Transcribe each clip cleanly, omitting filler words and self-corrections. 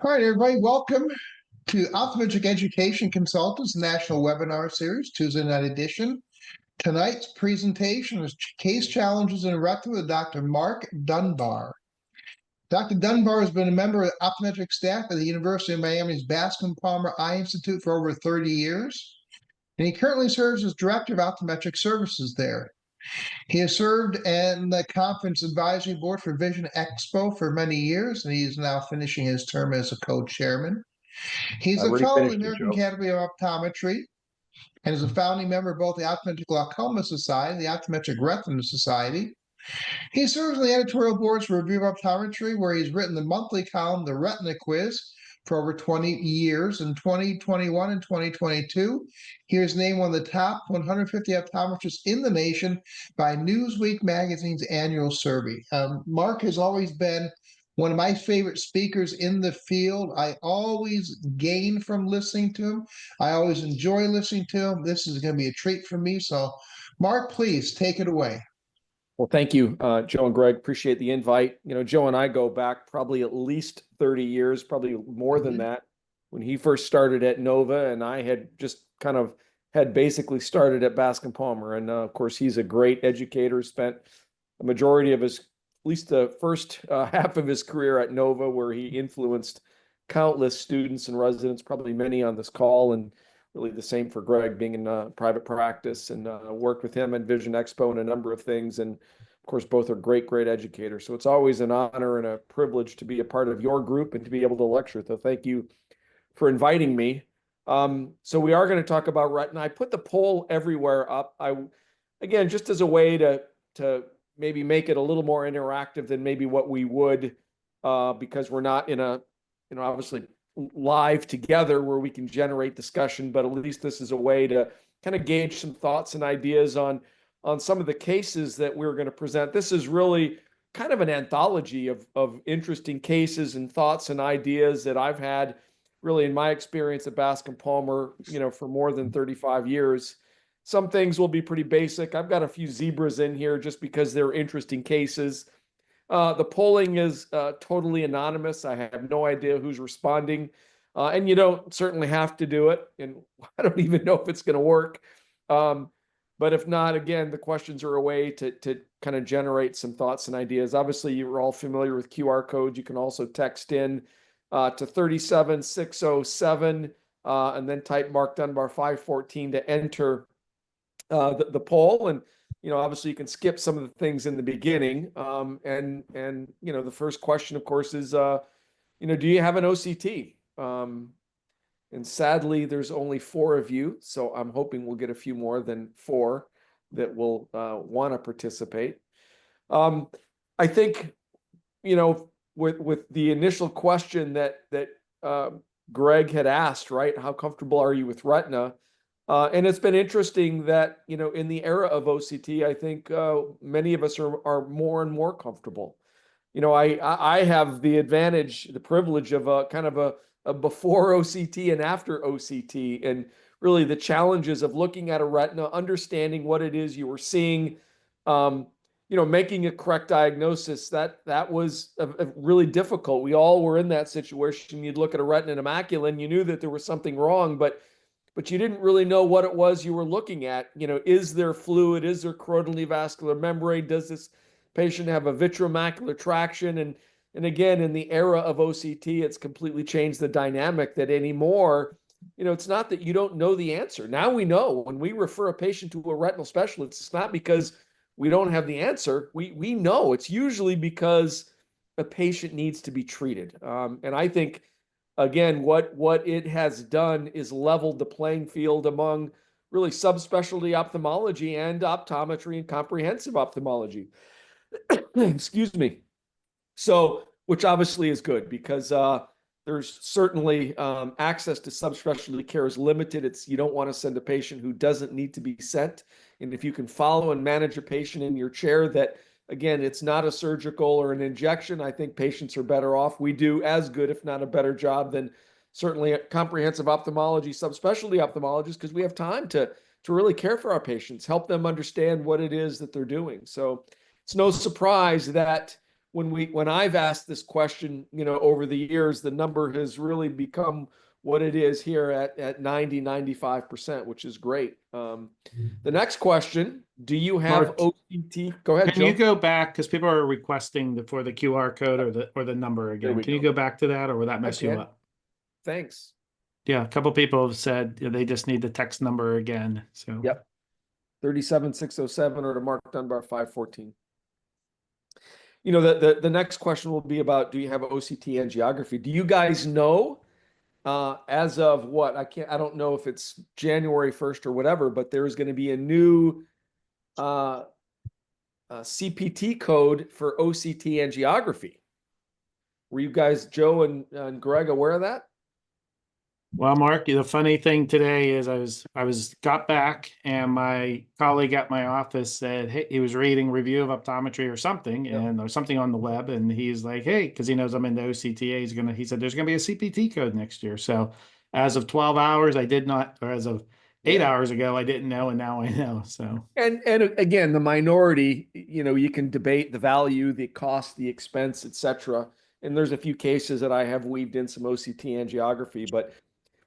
All right, everybody, welcome to Optometric Education Consultants National Webinar Series, Tuesday night edition. Tonight's presentation is Case Challenges in Retina with Dr. Mark Dunbar. Dr. Dunbar has been a member of the optometric staff at the University of Miami's Bascom Palmer Eye Institute for over 30 years, and he currently serves as Director of Optometric Services there. He has served in the Conference Advisory Board for Vision Expo for many years, and he is now finishing his term as a co-chairman. He's I a already fellow of the finished it, American Joe. Academy of Optometry and is a founding member of both the Optometric Glaucoma Society and the Optometric Retina Society. He serves on the editorial boards for Review of Optometry, where he's written the monthly column, The Retina Quiz, for over 20 years. In 2021 and 2022, he was named one of the top 150 optometrists in the nation by Newsweek magazine's annual survey. Mark has always been one of my favorite speakers in the field. I always gain from listening to him. I always enjoy listening to him. This is going to be a treat for me. So, Mark, please take it away. Well, thank you, Joe and Greg. Appreciate the invite. You know, Joe and I go back probably at least 30 years, probably more than that. When he first started at Nova, and I had just kind of had basically started at Bascom Palmer. And of course, he's a great educator, spent a majority of his, at least the first half of his career at Nova, where he influenced countless students and residents, probably many on this call, and really the same for Greg, being in private practice, and worked with him at Vision Expo and a number of things. And of course, both are great educators. So it's always an honor and a privilege to be a part of your group and to be able to lecture. So thank you for inviting me. So we are going to talk about retina. I put the poll everywhere up. Again, just as a way to maybe make it a little more interactive than maybe what we would, because we're not in a, obviously live together where we can generate discussion, but at least this is a way to kind of gauge some thoughts and ideas on some of the cases that we're going to present. This is really kind of an anthology of interesting cases and thoughts and ideas that I've had really in my experience at Bascom Palmer, for more than 35 years. Some things will be pretty basic. I've got a few zebras in here just because they're interesting cases. The polling is totally anonymous. I have no idea who's responding, and you don't certainly have to do it. And I don't even know if it's going to work. But if not, again, the questions are a way to kind of generate some thoughts and ideas. Obviously, you're all familiar with QR codes. You can also text in to 37607 and then type Mark Dunbar 514 to enter the poll. And obviously you can skip some of the things in the beginning. And the first question, of course, is, do you have an OCT? And sadly, there's only 4 of you. So I'm hoping we'll get a few more than 4 that will want to participate. I think, with the initial question that Greg had asked, right? How comfortable are you with retina? And it's been interesting that, in the era of OCT, I think many of us are more and more comfortable. I have the advantage, the privilege of a kind of a before OCT and after OCT, and really the challenges of looking at a retina, understanding what it is you were seeing, making a correct diagnosis. That was really difficult. We all were in that situation. You'd look at a retina and a macula, and you knew that there was something wrong, but you didn't really know what it was you were looking at. Is there fluid? Is there choroidal neovascular membrane? Does this patient have a vitreomacular traction? And again, in the era of OCT, it's completely changed the dynamic that anymore, it's not that you don't know the answer. Now we know. When we refer a patient to a retinal specialist, it's not because we don't have the answer. We know. It's usually because a patient needs to be treated. And I think, again, what it has done is leveled the playing field among really subspecialty ophthalmology and optometry and comprehensive ophthalmology. Excuse me. So, which obviously is good because there's certainly access to subspecialty care is limited. You don't want to send a patient who doesn't need to be sent. And if you can follow and manage a patient in your chair that, again, it's not a surgical or an injection, I think patients are better off. We do as good, if not a better job than certainly comprehensive ophthalmology, subspecialty ophthalmologists, because we have time to really care for our patients, help them understand what it is that they're doing. So it's no surprise that when I've asked this question, over the years, the number has really become what it is here at 90-95%, which is great. The next question, do you have Mark, OCT? Go ahead, can you Joe. go back, because people are requesting for the QR code or the number again. we Can you go. go back to that, or will that mess you can. up? Thanks. Yeah, a couple people have said they just need the text number again. So Yep. 37607 or to Mark Dunbar 514. The next question will be about, do you have OCT angiography? Do you guys know, as of what? I don't know if it's January 1st or whatever, but there's going to be a new CPT code for OCT angiography. Were you guys, Joe and Greg, aware of that? well, Mark, the funny thing today is I got back, and my colleague at my office said, hey, he was reading review of optometry or something, and or something on the web, and he's like, hey, because he knows I'm into OCTA, he said there's gonna be a CPT code next year. So as of 12 hours, I did not, or as of 8 hours ago, I didn't know, and now I know. So and again, the minority, you can debate the value, the cost, the expense, etc. And there's a few cases that I have weaved in some OCT angiography,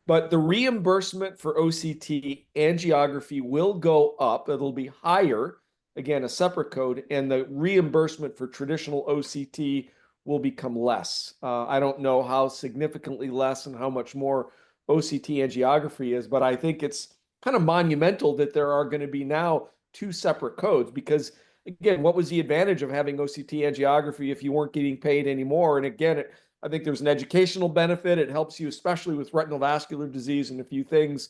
but the reimbursement for OCT angiography will go up. It'll be higher, again, a separate code, and the reimbursement for traditional OCT will become less. I don't know how significantly less and how much more OCT angiography is, but I think it's kind of monumental that there are going to be now two separate codes, because again, what was the advantage of having OCT angiography if you weren't getting paid anymore? And again, I think there's an educational benefit. It helps you, especially with retinal vascular disease and a few things.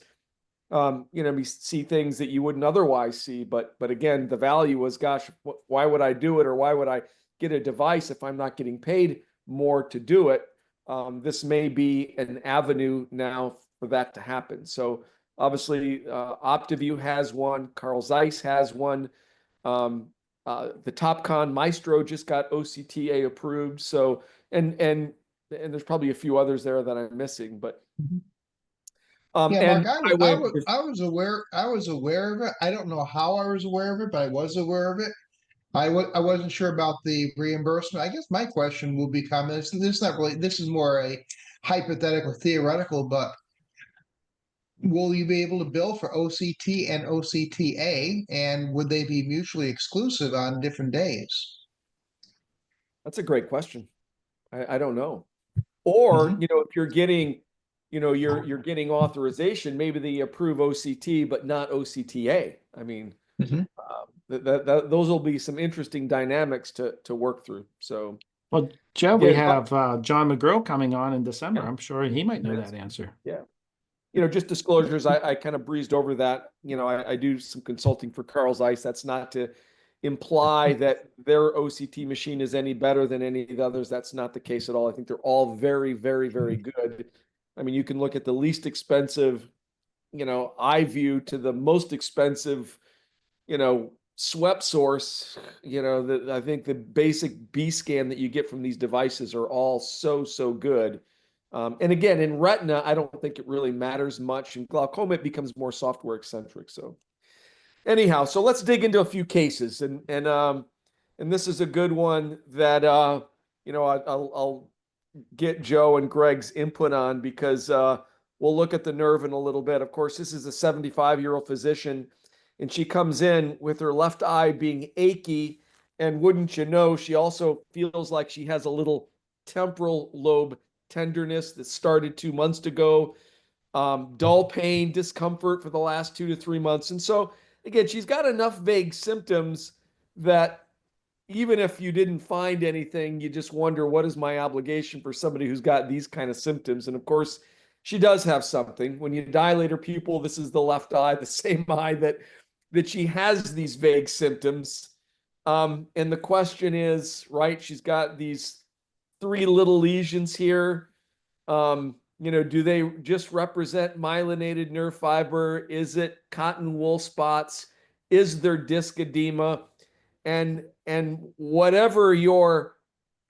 We see things that you wouldn't otherwise see. But again, the value was, gosh, why would I do it, or why would I get a device if I'm not getting paid more to do it? This may be an avenue now for that to happen. So obviously, OptiView has one. Carl Zeiss has one. The Topcon Maestro just got OCTA approved. So and there's probably a few others there that I'm missing, but Yeah, and Mark, I was aware of it. I don't know how I was aware of it, but I was aware of it. I wasn't sure about the reimbursement. I guess my question will become this not really, this is more a hypothetical, theoretical, but will you be able to bill for OCT and OCTA, and would they be mutually exclusive on different days? That's a great question. I don't know. Or, Mhm. if you're getting, you're getting authorization, maybe they approve OCT but not OCTA. I mean, Mhm. those will be some interesting dynamics to work through. So, well, Joe, we again, have John McGrill coming on in December. yeah, I'm sure he might know that answer. yeah. Just disclosures, I kind of breezed over that. I do some consulting for Carl Zeiss. That's not to imply that their OCT machine is any better than any of the others. That's not the case at all. I think they're all very, very, very good. I mean, you can look at the least expensive, iView to the most expensive, swept source. I think the basic B scan that you get from these devices are all so, so good. And again, in retina, I don't think it really matters much. In glaucoma, it becomes more software eccentric. So anyhow, so let's dig into a few cases, and this is a good one that I'll get Joe and Greg's input on, because we'll look at the nerve in a little bit. Of course, this is a 75-year-old physician, and she comes in with her left eye being achy, and wouldn't you know, she also feels like she has a little temporal lobe tenderness that started 2 months ago, dull pain, discomfort for the last 2 to 3 months. And so, again, she's got enough vague symptoms that even if you didn't find anything, you just wonder, what is my obligation for somebody who's got these kind of symptoms? And of course, she does have something. When you dilate her pupil, this is the left eye, the same eye that she has these vague symptoms. And the question is, right, she's got these three little lesions here. Do they just represent myelinated nerve fiber? Is it cotton wool spots? Is there disc edema? And whatever your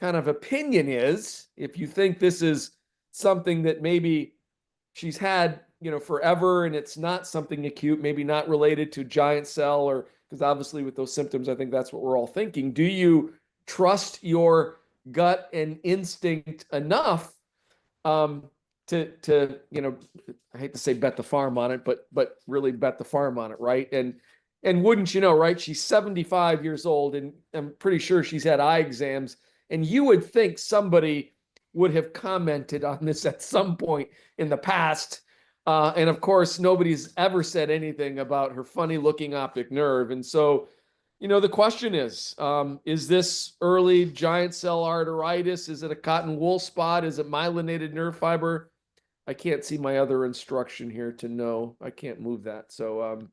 kind of opinion is, if you think this is something that maybe she's had, forever, and it's not something acute, maybe not related to giant cell, or because obviously with those symptoms, I think that's what we're all thinking. Do you trust your gut and instinct enough to I hate to say bet the farm on it, but really bet the farm on it, right? And wouldn't you know, right? She's 75 years old, and I'm pretty sure she's had eye exams. And you would think somebody would have commented on this at some point in the past. And of course, nobody's ever said anything about her funny looking optic nerve. And so, the question is this early giant cell arteritis? Is it a cotton wool spot? Is it myelinated nerve fiber? I can't see my other instruction here to know. I can't move that. So,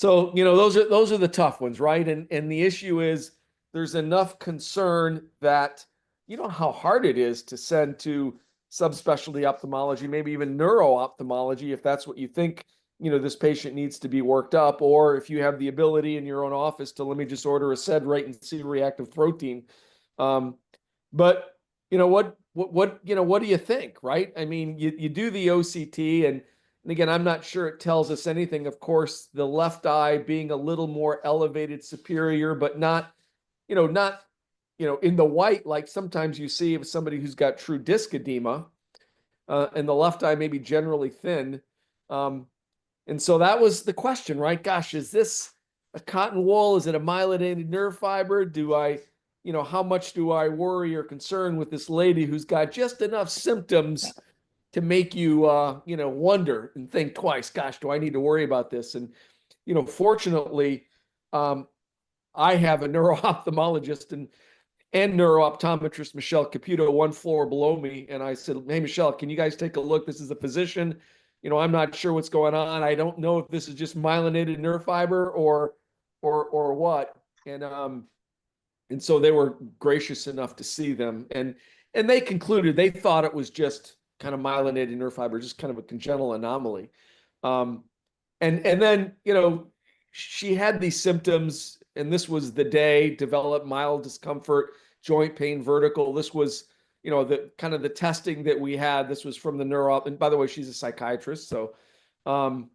those are the tough ones, right? And the issue is there's enough concern that you know how hard it is to send to subspecialty ophthalmology, maybe even neuro-ophthalmology, if that's what you think, this patient needs to be worked up, or if you have the ability in your own office to let me just order a SED-rate and C-reactive protein. But what do you think, right? I mean, you do the OCT, and again, I'm not sure it tells us anything. Of course, the left eye being a little more elevated superior, but not in the white, like sometimes you see of somebody who's got true disc edema, and the left eye may be generally thin. And so that was the question, right? Gosh, is this a cotton wool? Is it a myelinated nerve fiber? How much do I worry or concern with this lady who's got just enough symptoms to make you, wonder and think twice, gosh, do I need to worry about this? And, fortunately, I have a neuro-ophthalmologist and neuro-optometrist, Michelle Caputo, one floor below me. And I said, hey, Michelle, can you guys take a look? This is a physician. I'm not sure what's going on. I don't know if this is just myelinated nerve fiber or what. And so they were gracious enough to see them. And they concluded they thought it was just kind of myelinated nerve fiber, just kind of a congenital anomaly. And then, she had these symptoms, and this was the day, developed mild discomfort, joint pain, vertical. This was, the kind of the testing that we had. This was from the neuro, and by the way, she's a psychiatrist. So, and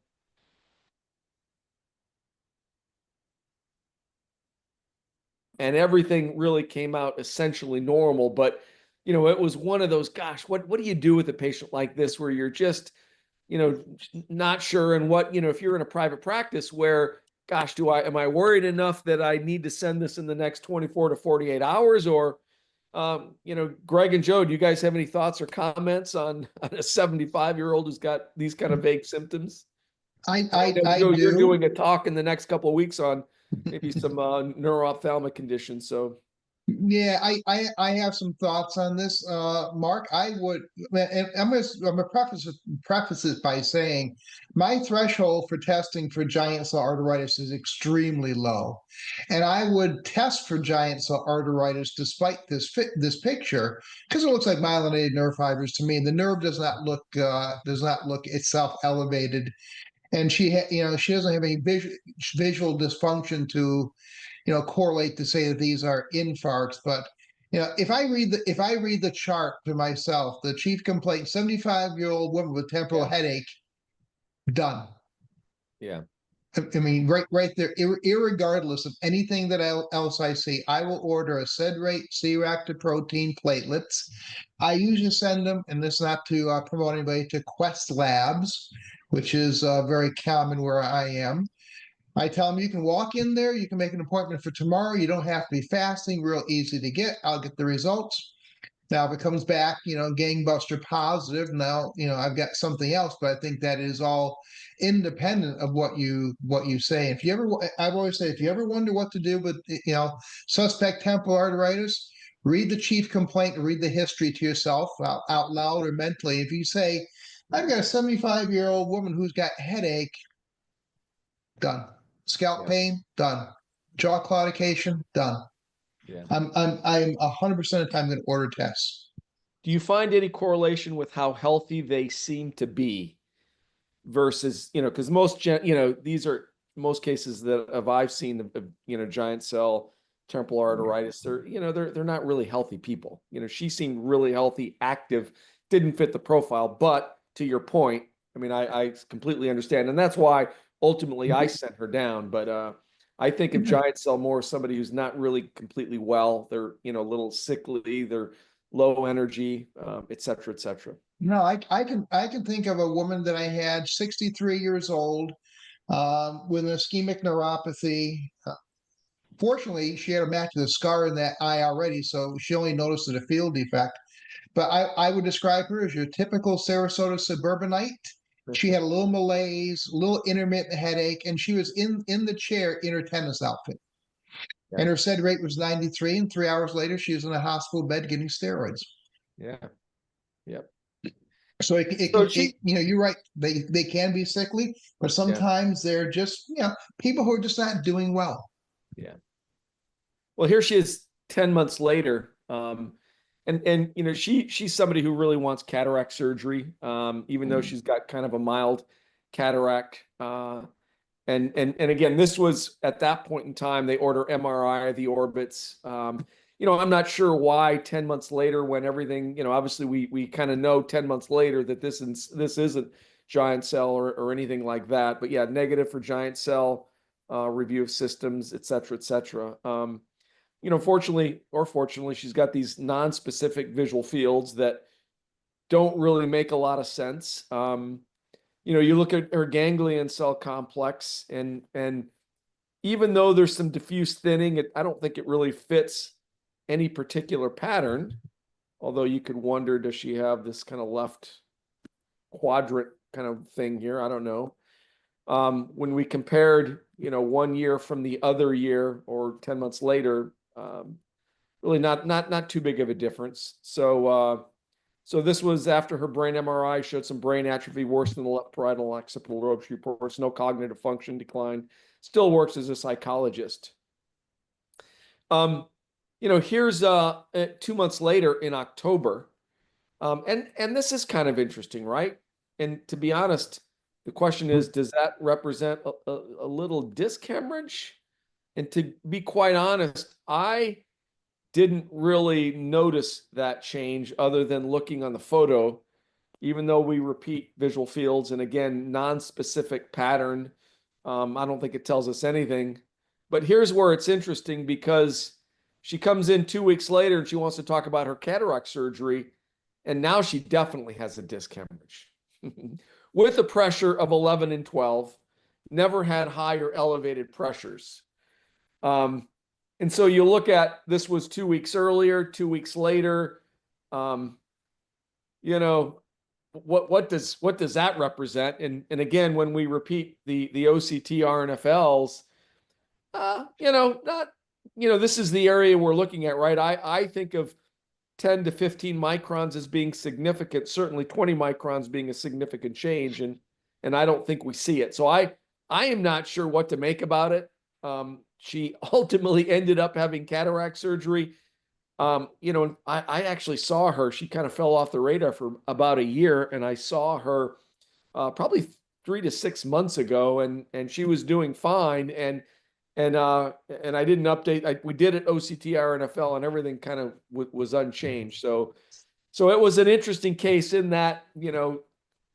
everything really came out essentially normal. But, it was one of those, gosh, what do you do with a patient like this where you're just, not sure? And what, if you're in a private practice where, gosh, am I worried enough that I need to send this in the next 24 to 48 hours? Or, Greg and Joe, do you guys have any thoughts or comments on a 75-year-old who's got these kind of vague symptoms? I Joe, do. you're doing a talk in the next couple of weeks on maybe some neuro-ophthalmic conditions. So Yeah, I have some thoughts on this, Mark. And I'm gonna preface it by saying my threshold for testing for giant cell arteritis is extremely low, and I would test for giant cell arteritis despite this picture because it looks like myelinated nerve fibers to me. The nerve does not look itself elevated, and she doesn't have any visual dysfunction to correlate to say that these are infarcts. But if I read the chart to myself, the chief complaint, 75-year-old woman with temporal headache, done. yeah. I mean, right there, irregardless of anything that else I see, I will order a SED-rate, C-reactive protein, platelets. I usually send them, and this is not to promote anybody, to Quest Labs, which is very common where I am. I tell them you can walk in there, you can make an appointment for tomorrow. You don't have to be fasting, real easy to get. I'll get the results. Now, if it comes back, gangbuster positive, now, I've got something else, but I think that is all independent of what you say. I've always said, if you ever wonder what to do with, suspect temporal arteritis, read the chief complaint, read the history to yourself out loud or mentally. If you say, I've got a 75-year-old woman who's got headache, done. Scalp pain, done. Jaw claudication, done. Yeah. I'm 100% of the time going to order tests. Do you find any correlation with how healthy they seem to be versus, because these are most cases that I've seen of, giant cell temporal arteritis, they're not really healthy people. She seemed really healthy, active, didn't fit the profile. But to your point, I mean, I completely understand. And that's why ultimately I sent her down. But I think of giant cell more as somebody who's not really completely well. They're, a little sickly, they're low energy, et cetera, et cetera. No, I can think of a woman that I had, 63 years old, with an ischemic neuropathy. Fortunately, she had a macular scar in that eye already, so she only noticed a field defect. But I would describe her as your typical Sarasota suburbanite. She had a little malaise, a little intermittent headache, and she was in the chair in her tennis outfit. And her SED rate was 93, and 3 hours later, she was in a hospital bed getting steroids. Yeah. Yep. So So she, you're right. They can be sickly, but sometimes they're just, people who are just not doing well. yeah. Well, here she is 10 months later. And she's somebody who really wants cataract surgery, even though she's got kind of a mild cataract. And again, this was at that point in time, they order MRI of the orbits. I'm not sure why 10 months later, when everything, obviously we kind of know 10 months later that this isn't giant cell or anything like that. But yeah, negative for giant cell, review of systems, et cetera, et cetera. Fortunately or fortunately, she's got these non-specific visual fields that don't really make a lot of sense. You look at her ganglion cell complex, and even though there's some diffuse thinning, I don't think it really fits any particular pattern. Although you could wonder, does she have this kind of left quadrant kind of thing here? I don't know. When we compared, 1 year from the other year or 10 months later, really not too big of a difference. So this was after her brain MRI showed some brain atrophy worse than the left parietal occipital lobe. She reports no cognitive function decline. Still works as a psychologist. Here's 2 months later in October, and this is kind of interesting, right? And to be honest, the question is, does that represent a little disc hemorrhage? And to be quite honest, I didn't really notice that change other than looking on the photo, even though we repeat visual fields and again, non-specific pattern. I don't think it tells us anything. But here's where it's interesting, because she comes in 2 weeks later and she wants to talk about her cataract surgery. And now she definitely has a disc hemorrhage with a pressure of 11 and 12, never had high or elevated pressures. And so you look at, this was 2 weeks earlier, 2 weeks later. What does that represent? And again, when we repeat the OCT RNFLs, this is the area we're looking at, right? I think of 10 to 15 microns as being significant, certainly 20 microns being a significant change, and I don't think we see it. So I am not sure what to make about it. She ultimately ended up having cataract surgery. I actually saw her. She kind of fell off the radar for about a year, and I saw her probably 3 to 6 months ago, and she was doing fine. And I didn't update. We did it OCT RNFL, and everything kind of was unchanged. So it was an interesting case in that,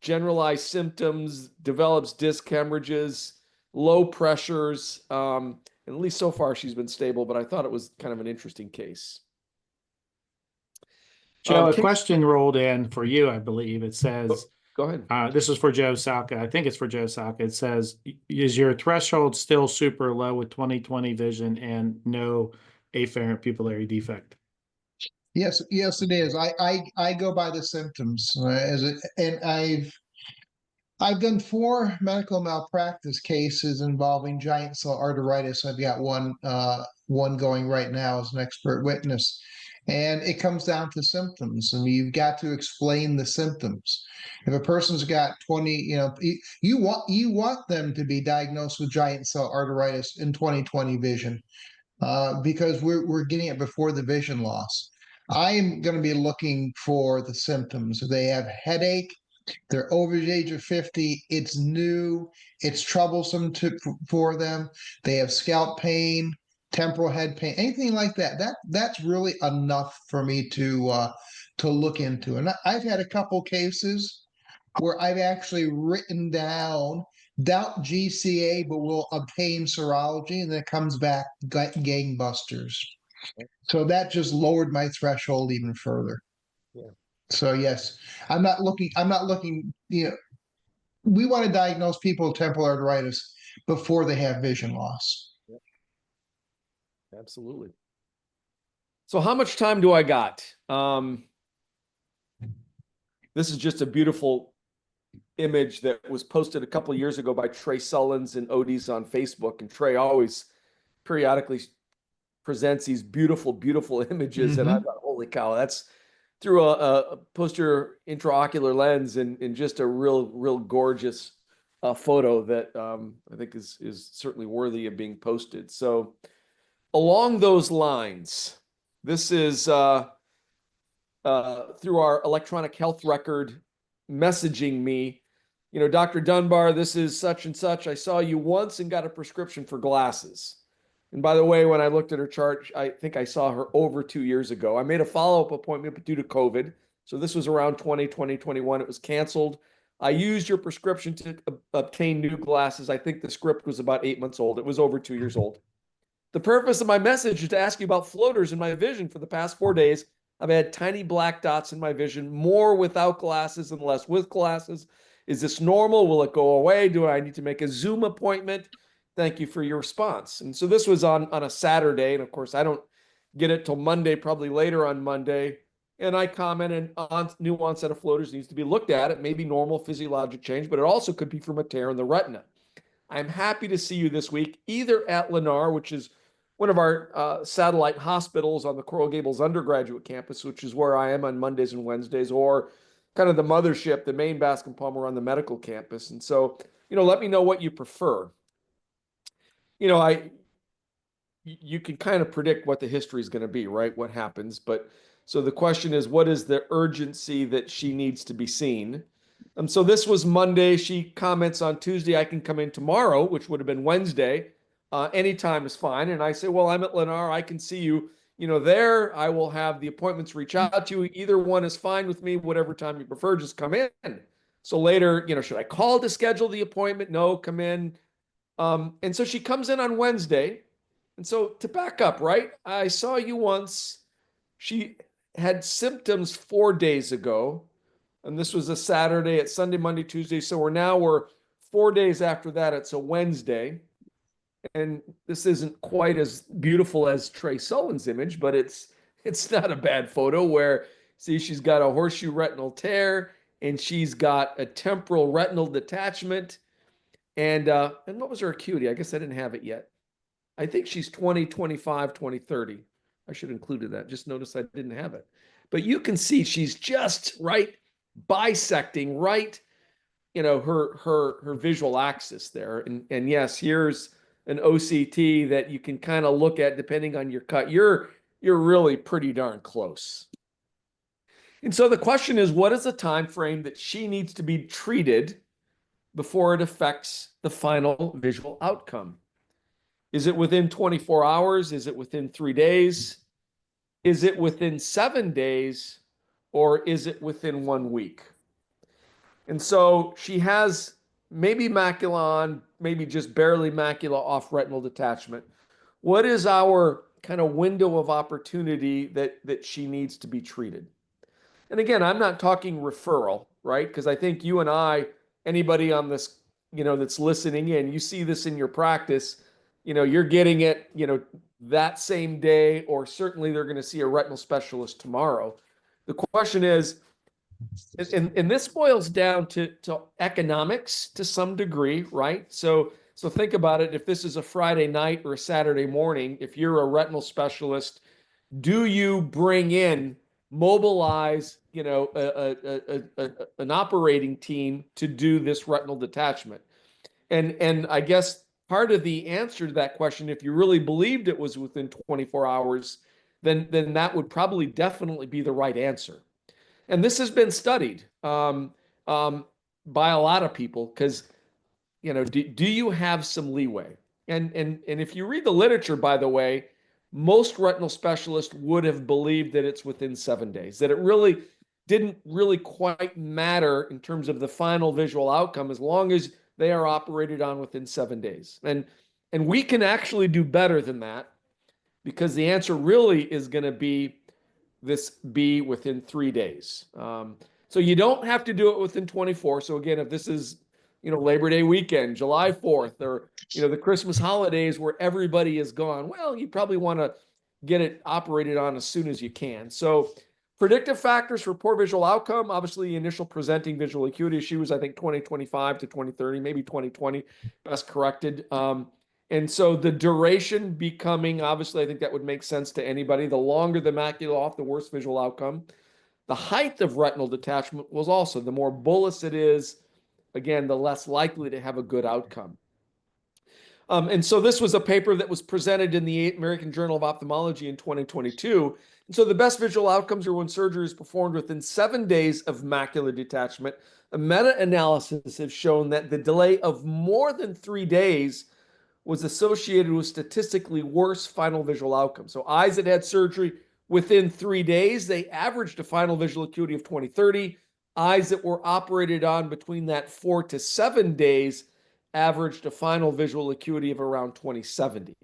generalized symptoms, develops disc hemorrhages, low pressures. And at least so far she's been stable, but I thought it was kind of an interesting case. Joe, a question rolled in for you, I believe. It says, go ahead. This is for Joe Salka. I think it's for Joe Salka. It says, is your threshold still super low with 20/20 vision and no afferent pupillary defect? Yes, it is. I go by the symptoms, and I've done 4 medical malpractice cases involving giant cell arteritis. I've got one going right now as an expert witness. And it comes down to symptoms. I mean, you've got to explain the symptoms. If a person's got 20, you want them to be diagnosed with giant cell arteritis in 20/20 vision, because we're getting it before the vision loss. I'm going to be looking for the symptoms. If they have headache, they're over the age of 50, it's new, it's troublesome for them, they have scalp pain, temporal head pain, anything like that, that's really enough for me to look into. And I've had a couple cases where I've actually written down doubt GCA, but will obtain serology, and then it comes back gangbusters. So that just lowered my threshold even further. Yeah. So yes, I'm not looking, we want to diagnose people with temporal arteritis before they have vision loss. Absolutely. So how much time do I got? This is just a beautiful image that was posted a couple of years ago by Trey Sullins and Odie's on Facebook. And Trey always periodically presents these beautiful, beautiful images. And I thought, holy cow, that's through a posterior intraocular lens and just a real gorgeous photo that I think is certainly worthy of being posted. So along those lines, this is through our electronic health record messaging me, Dr. Dunbar, this is such and such. I saw you once and got a prescription for glasses. And by the way, when I looked at her chart, I think I saw her over 2 years ago. I made a follow-up appointment, but due to COVID, so this was around 2021, it was canceled. I used your prescription to obtain new glasses. I think the script was about 8 months old. It was over 2 years old. The purpose of my message is to ask you about floaters in my vision. For the past 4 days, I've had tiny black dots in my vision, more without glasses and less with glasses. Is this normal? Will it go away? Do I need to make a Zoom appointment? Thank you for your response. And so this was on a Saturday. And of course, I don't get it till Monday, probably later on Monday. And I commented on new onset of floaters needs to be looked at. It may be normal physiologic change, but it also could be from a tear in the retina. I'm happy to see you this week, either at Lennar, which is one of our satellite hospitals on the Coral Gables undergraduate campus, which is where I am on Mondays and Wednesdays, or kind of the mothership, the main Bascom Palmer on the medical campus. And so, let me know what you prefer. You can kind of predict what the history is going to be, right? What happens. But so the question is, what is the urgency that she needs to be seen? So this was Monday. She comments on Tuesday, I can come in tomorrow, which would have been Wednesday. Anytime is fine. And I say, well, I'm at Lennar. I can see you, there. I will have the appointments reach out to you. Either one is fine with me, whatever time you prefer, just come in. So later, should I call to schedule the appointment? No, come in. And so she comes in on Wednesday. And so to back up, right? I saw you once. She had symptoms 4 days ago. And this was a Saturday. It's Sunday, Monday, Tuesday. So we're 4 days after that. It's a Wednesday. And this isn't quite as beautiful as Trey Sullivan's image, but it's not a bad photo where, see, she's got a horseshoe retinal tear and she's got a temporal retinal detachment. And what was her acuity? I guess I didn't have it yet. I think she's 20, 25, 20, 30. I should have included that. Just notice I didn't have it. But you can see she's just right bisecting right, her visual axis there. And yes, here's an OCT that you can kind of look at depending on your cut. You're really pretty darn close. And so the question is, what is the time frame that she needs to be treated before it affects the final visual outcome? Is it within 24 hours? Is it within 3 days? Is it within 7 days? Or is it within 1 week? And so she has maybe macula on, maybe just barely macula off retinal detachment. What is our kind of window of opportunity that she needs to be treated? And again, I'm not talking referral, right? Because I think you and I, anybody on this, that's listening in, you see this in your practice, you're getting it, that same day, or certainly they're going to see a retinal specialist tomorrow. The question is, and this boils down to economics to some degree, right? So think about it. If this is a Friday night or a Saturday morning, if you're a retinal specialist, do you mobilize, an operating team to do this retinal detachment? And I guess part of the answer to that question, if you really believed it was within 24 hours, then that would probably definitely be the right answer. And this has been studied by a lot of people because, do you have some leeway? And if you read the literature, by the way, most retinal specialists would have believed that it's within 7 days, that it didn't really quite matter in terms of the final visual outcome as long as they are operated on within 7 days. And we can actually do better than that, because the answer really is going to be within 3 days. So you don't have to do it within 24. So again, if this is, Labor Day weekend, July 4th, or, the Christmas holidays where everybody is gone, well, you probably want to get it operated on as soon as you can. So predictive factors for poor visual outcome, obviously initial presenting visual acuity. She was, I think, 2025 to 2030, maybe 2020, best corrected. And so the duration becoming, obviously, I think that would make sense to anybody. The longer the macula off, the worse visual outcome. The height of retinal detachment was also, the more bullous it is, again, the less likely to have a good outcome. And so this was a paper that was presented in the American Journal of Ophthalmology in 2022. And so the best visual outcomes are when surgery is performed within 7 days of macular detachment. A meta-analysis has shown that the delay of more than 3 days was associated with statistically worse final visual outcome. So eyes that had surgery within 3 days, they averaged a final visual acuity of 20/30. Eyes that were operated on between that 4 to 7 days averaged a final visual acuity of around 20/70.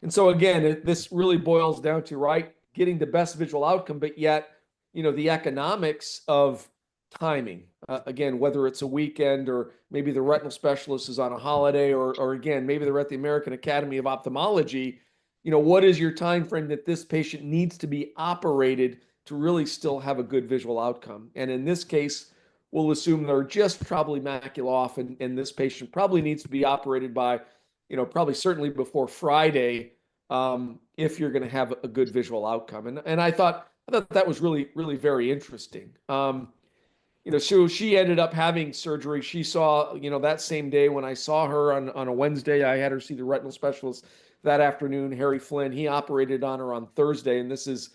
And so again, this really boils down to, right, getting the best visual outcome, but yet, the economics of timing. Again, whether it's a weekend or maybe the retinal specialist is on a holiday, or again, maybe they're at the American Academy of Ophthalmology, what is your time frame that this patient needs to be operated to really still have a good visual outcome? And in this case, we'll assume they're just probably macula off, and this patient probably needs to be operated by, probably certainly before Friday, if you're going to have a good visual outcome. And I thought that was really, really very interesting. So she ended up having surgery. She saw, that same day when I saw her on a Wednesday, I had her see the retinal specialist that afternoon, Harry Flynn. He operated on her on Thursday, and this is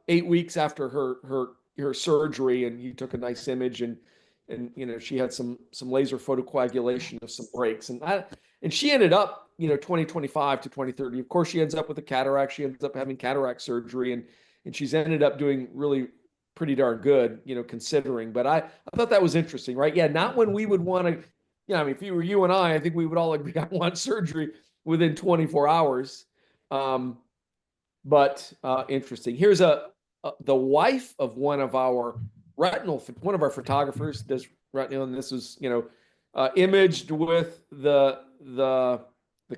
8 weeks after her surgery, and he took a nice image, and she had some laser photocoagulation of some breaks, and she ended up 2025 to 2030. Of course, she ends up with a cataract. She ends up having cataract surgery, and she's ended up doing really pretty darn good, considering. But I thought that was interesting, right? Yeah, not when we would want to, if you were you and I think we would all agree I want surgery within 24 hours. But interesting. Here's the wife of one of our photographers does retinal, and this was imaged with the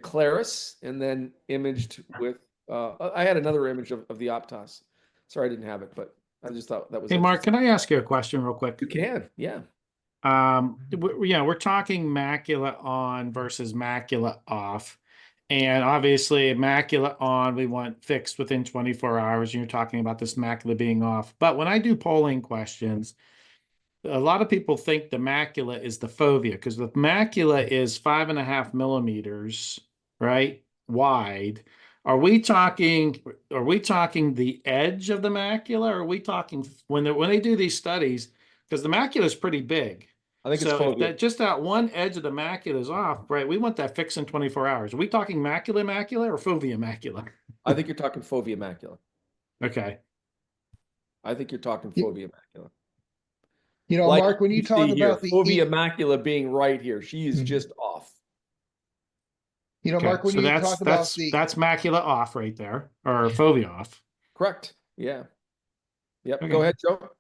Claris, and then imaged with I had another image of the Optos. Sorry, I didn't have it, but I just thought that was. Hey, Mark, can I ask you a question real quick? You can, yeah. We're talking macula on versus macula off. And obviously, macula on, we want fixed within 24 hours. You're talking about this macula being off. But when I do polling questions, a lot of people think the macula is the fovea, because the macula is 5.5 millimeters, right, wide. Are we talking the edge of the macula? Or are we talking when they do these studies, because the macula is pretty big. I think So it's if that just that one edge of the macula is off, right? We want that fixed in 24 hours. Are we talking macula or fovea macula? I think you're talking fovea macula. Okay. I think you're talking fovea macula. Like Mark, when you talk about the fovea macula being right here, she is just off. Okay. Mark, when so you talk about that's macula off right there, or fovea off. Correct. Yeah. Yep. Okay. Go ahead, Joe.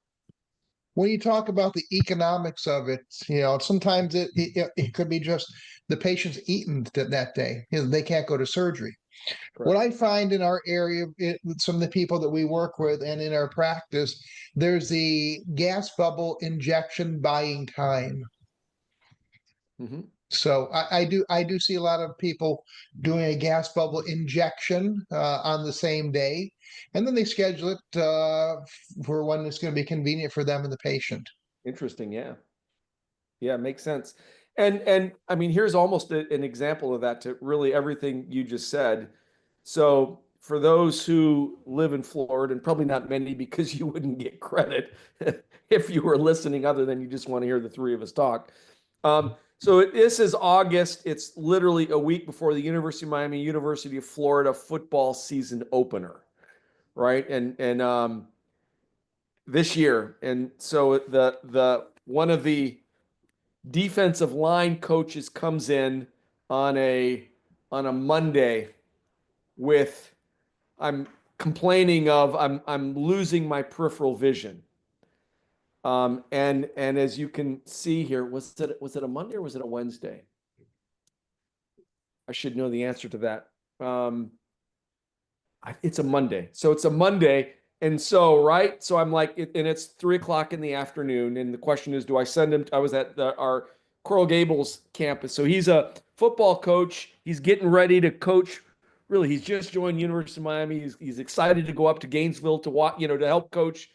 when you talk about the economics of it, sometimes it could be just the patient's eaten that day. They can't go to surgery. Correct. What I find in our area, some of the people that we work with and in our practice, there's the gas bubble injection buying time. Mm-hmm. So I do see a lot of people doing a gas bubble injection on the same day, and then they schedule it for when it's going to be convenient for them and the patient. Interesting, yeah, yeah, makes sense. And I mean, here's almost an example of that to really everything you just said. So for those who live in Florida, and probably not many because you wouldn't get credit if you were listening, other than you just want to hear the three of us talk. So this is August. It's literally a week before the University of Miami, University of Florida football season opener, right? And this year, and so the one of the defensive line coaches comes in on a Monday with I'm complaining of I'm losing my peripheral vision. And as you can see here, was it a Monday or was it a Wednesday? I should know the answer to that. It's a Monday. So it's a Monday. And so, right. So I'm like, and it's 3 o'clock in the afternoon. And the question is, do I send him? I was at our Coral Gables campus. So he's a football coach. He's getting ready to coach. Really, he's just joined University of Miami. He's excited to go up to Gainesville to watch, to help coach,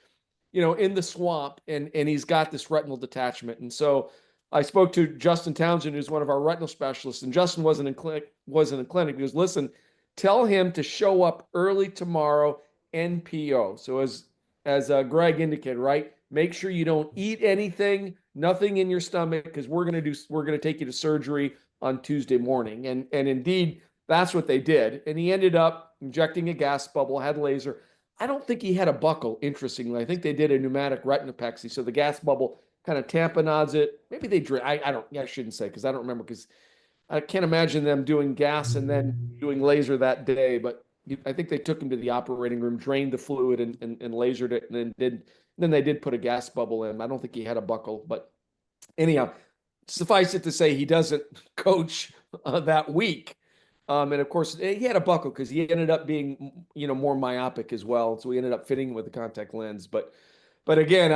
in the swamp. And he's got this retinal detachment. And so I spoke to Justin Townsend, who's one of our retinal specialists. And Justin wasn't in clinic. He goes, listen, tell him to show up early tomorrow, NPO. So as Greg indicated, right? Make sure you don't eat anything, nothing in your stomach, because we're gonna take you to surgery on Tuesday morning. And indeed, that's what they did. And he ended up injecting a gas bubble, had laser. I don't think he had a buckle, interestingly. I think they did a pneumatic retinopexy. So the gas bubble kind of tamponades it. Maybe they drink. I shouldn't say, because I don't remember, because I can't imagine them doing gas and then doing laser that day, but I think they took him to the operating room, drained the fluid and lasered it, and then they did put a gas bubble in. I don't think he had a buckle, but anyhow, suffice it to say, he doesn't coach that week. And of course, he had a buckle because he ended up being, more myopic as well. So he ended up fitting with a contact lens. But again,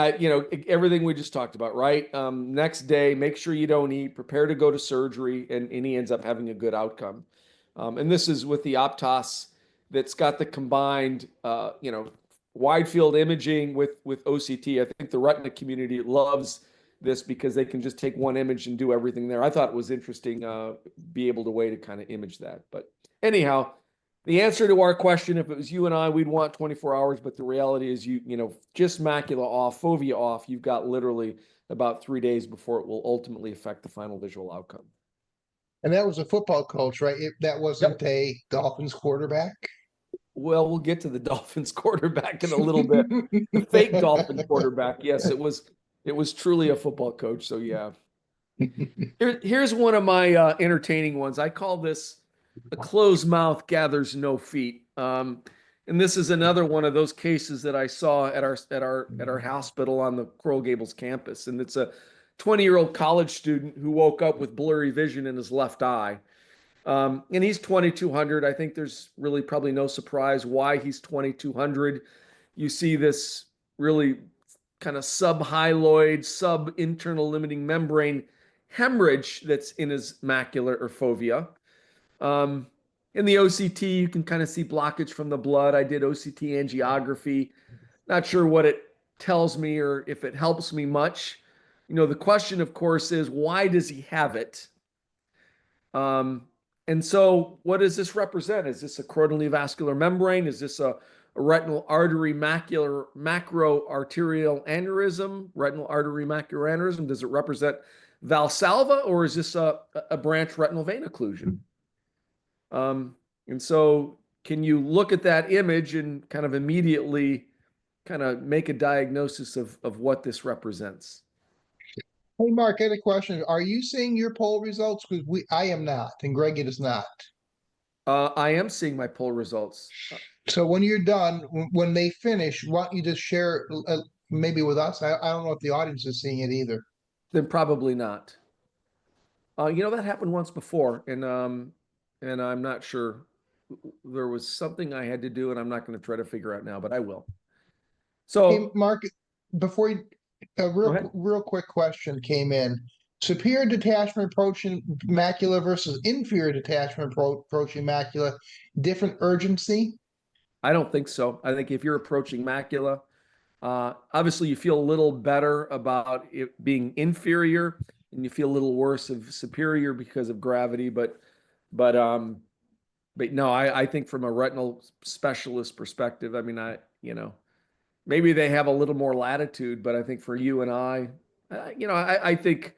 everything we just talked about, right? Next day, make sure you don't eat, prepare to go to surgery, and he ends up having a good outcome. And this is with the Optos that's got the combined, wide field imaging with OCT. I think the retina community loves this because they can just take one image and do everything there. I thought it was interesting, be able to way to kind of image that. But anyhow, the answer to our question, if it was you and I, we'd want 24 hours, but the reality is just macula off, fovea off, you've got literally about 3 days before it will ultimately affect the final visual outcome. And that was a football coach, right? That wasn't a Dolphins quarterback. Well, we'll get to the Dolphins quarterback in a little bit. The fake Dolphin quarterback. Yes, it was truly a football coach. So yeah. Here's one of my entertaining ones. I call this "a closed mouth gathers no feet." And this is another one of those cases that I saw at our hospital on the Coral Gables campus. And it's a 20-year-old college student who woke up with blurry vision in his left eye. And he's 2200. I think there's really probably no surprise why he's 2200. You see this really kind of subhyaloid, sub-internal limiting membrane hemorrhage that's in his macula or fovea. In the OCT, you can kind of see blockage from the blood. I did OCT angiography. Not sure what it tells me or if it helps me much. The question, of course, is why does he have it? And so what does this represent? Is this a choroidal neovascular membrane? Is this a retinal artery macroarterial aneurysm? Retinal artery macular aneurysm? Does it represent Valsalva, or is this a branch retinal vein occlusion? And so can you look at that image and kind of immediately kind of make a diagnosis of what this represents? Hey, Mark, I had a question. Are you seeing your poll results? Because I am not, and Greg is not. I am seeing my poll results. So when you're done, when they finish, why don't you just share maybe with us? I don't know if the audience is seeing it either. Then probably not. That happened once before, and I'm not sure. There was something I had to do, and I'm not going to try to figure out now, but I will. So, Hey, Mark, before you, a Go ahead. real quick question came in. Superior detachment approaching macula versus inferior detachment approaching macula, different urgency? I don't think so. I think if you're approaching macula, obviously you feel a little better about it being inferior, and you feel a little worse of superior because of gravity. But no, I think from a retinal specialist perspective, I mean, maybe they have a little more latitude, but I think for you and I think,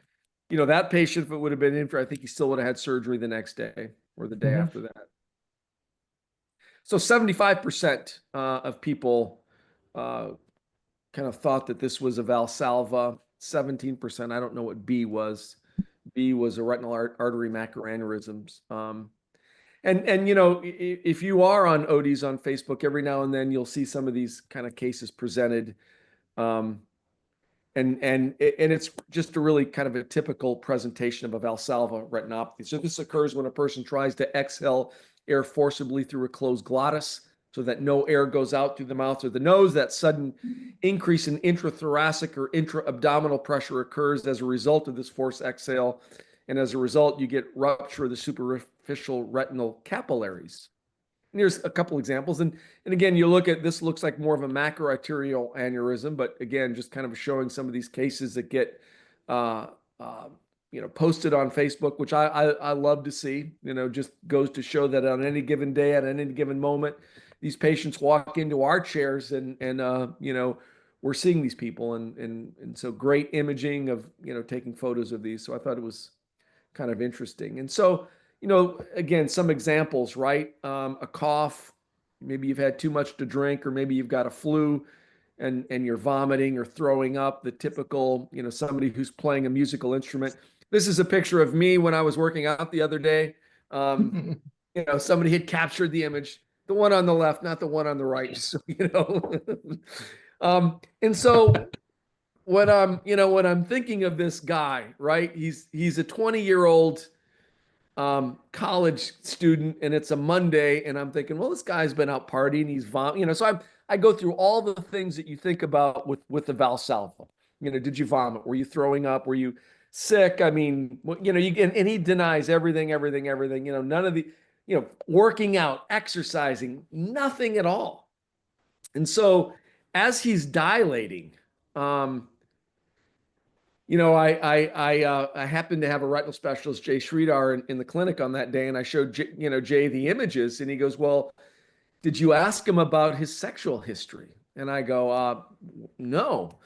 that patient, if it would have been inferior, I think he still would have had surgery the next day or the day after that. So 75% of people kind of thought that this was a Valsalva. 17%, I don't know what B was. B was a retinal artery macroaneurysms. And you know, if you are on ODs on Facebook, every now and then you'll see some of these kind of cases presented. Um, and it's just a really kind of a typical presentation of a Valsalva retinopathy. So this occurs when a person tries to exhale air forcibly through a closed glottis so that no air goes out through the mouth or the nose. That sudden increase in intrathoracic or intra-abdominal pressure occurs as a result of this forced exhale. And as a result, you get rupture of the superficial retinal capillaries. And here's a couple examples. And again, you look at this, looks like more of a macroarterial aneurysm, but again, just kind of showing some of these cases that get uh, uh, posted on Facebook, which I love to see. Just goes to show that on any given day, at any given moment, these patients walk into our chairs and we're seeing these people, and so great imaging of taking photos of these. So I thought it was kind of interesting. And so, again, some examples, right? A cough, maybe you've had too much to drink, or maybe you've got a flu and you're vomiting or throwing up, the typical, somebody who's playing a musical instrument. This is a picture of me when I was working out the other day. Somebody had captured the image, the one on the left, not the one on the right. So, and so when I'm thinking of this guy, right? He's a 20-year-old college student, and it's a Monday, and I'm thinking, well, this guy's been out partying, he's so I go through all the things that you think about with the Valsalva. Did you vomit? Were you throwing up? Were you sick? I mean, and he denies everything. None of the, working out, exercising, nothing at all. And so as he's dilating, I happened to have a retinal specialist, Jay Sridhar, in the clinic on that day, and I showed Jay the images, and he goes, "Well, did you ask him about his sexual history?" And I go, "No."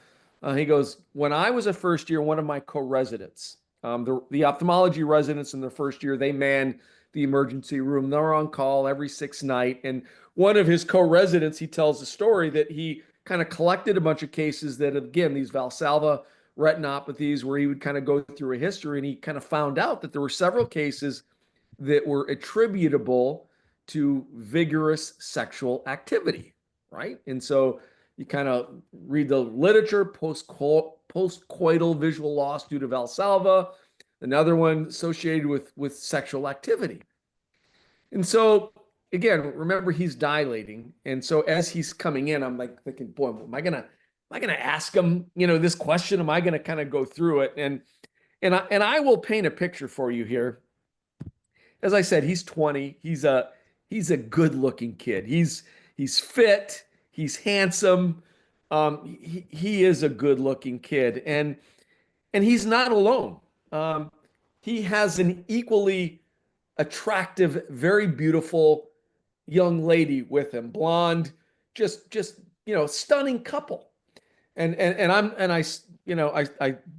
He goes, "When I was a first year, one of my co-residents, the ophthalmology residents in the first year, they man the emergency room. They're on call every 6 night, and one of his co-residents, he tells a story that he kind of collected a bunch of cases that, again, these Valsalva retinopathies, where he would kind of go through a history, and he kind of found out that there were several cases that were attributable to vigorous sexual activity, right? And so you kind of read the literature, postcoital visual loss due to Valsalva, another one associated with sexual activity. And so again, remember, he's dilating, and so as he's coming in, I'm like thinking, boy, am I gonna ask him, this question? Am I gonna kind of go through it? And I will paint a picture for you here. As I said, he's 20. He's a good looking kid. He's fit. He's handsome. He is a good looking kid, and he's not alone. He has an equally attractive, very beautiful young lady with him, blonde, just stunning couple. And I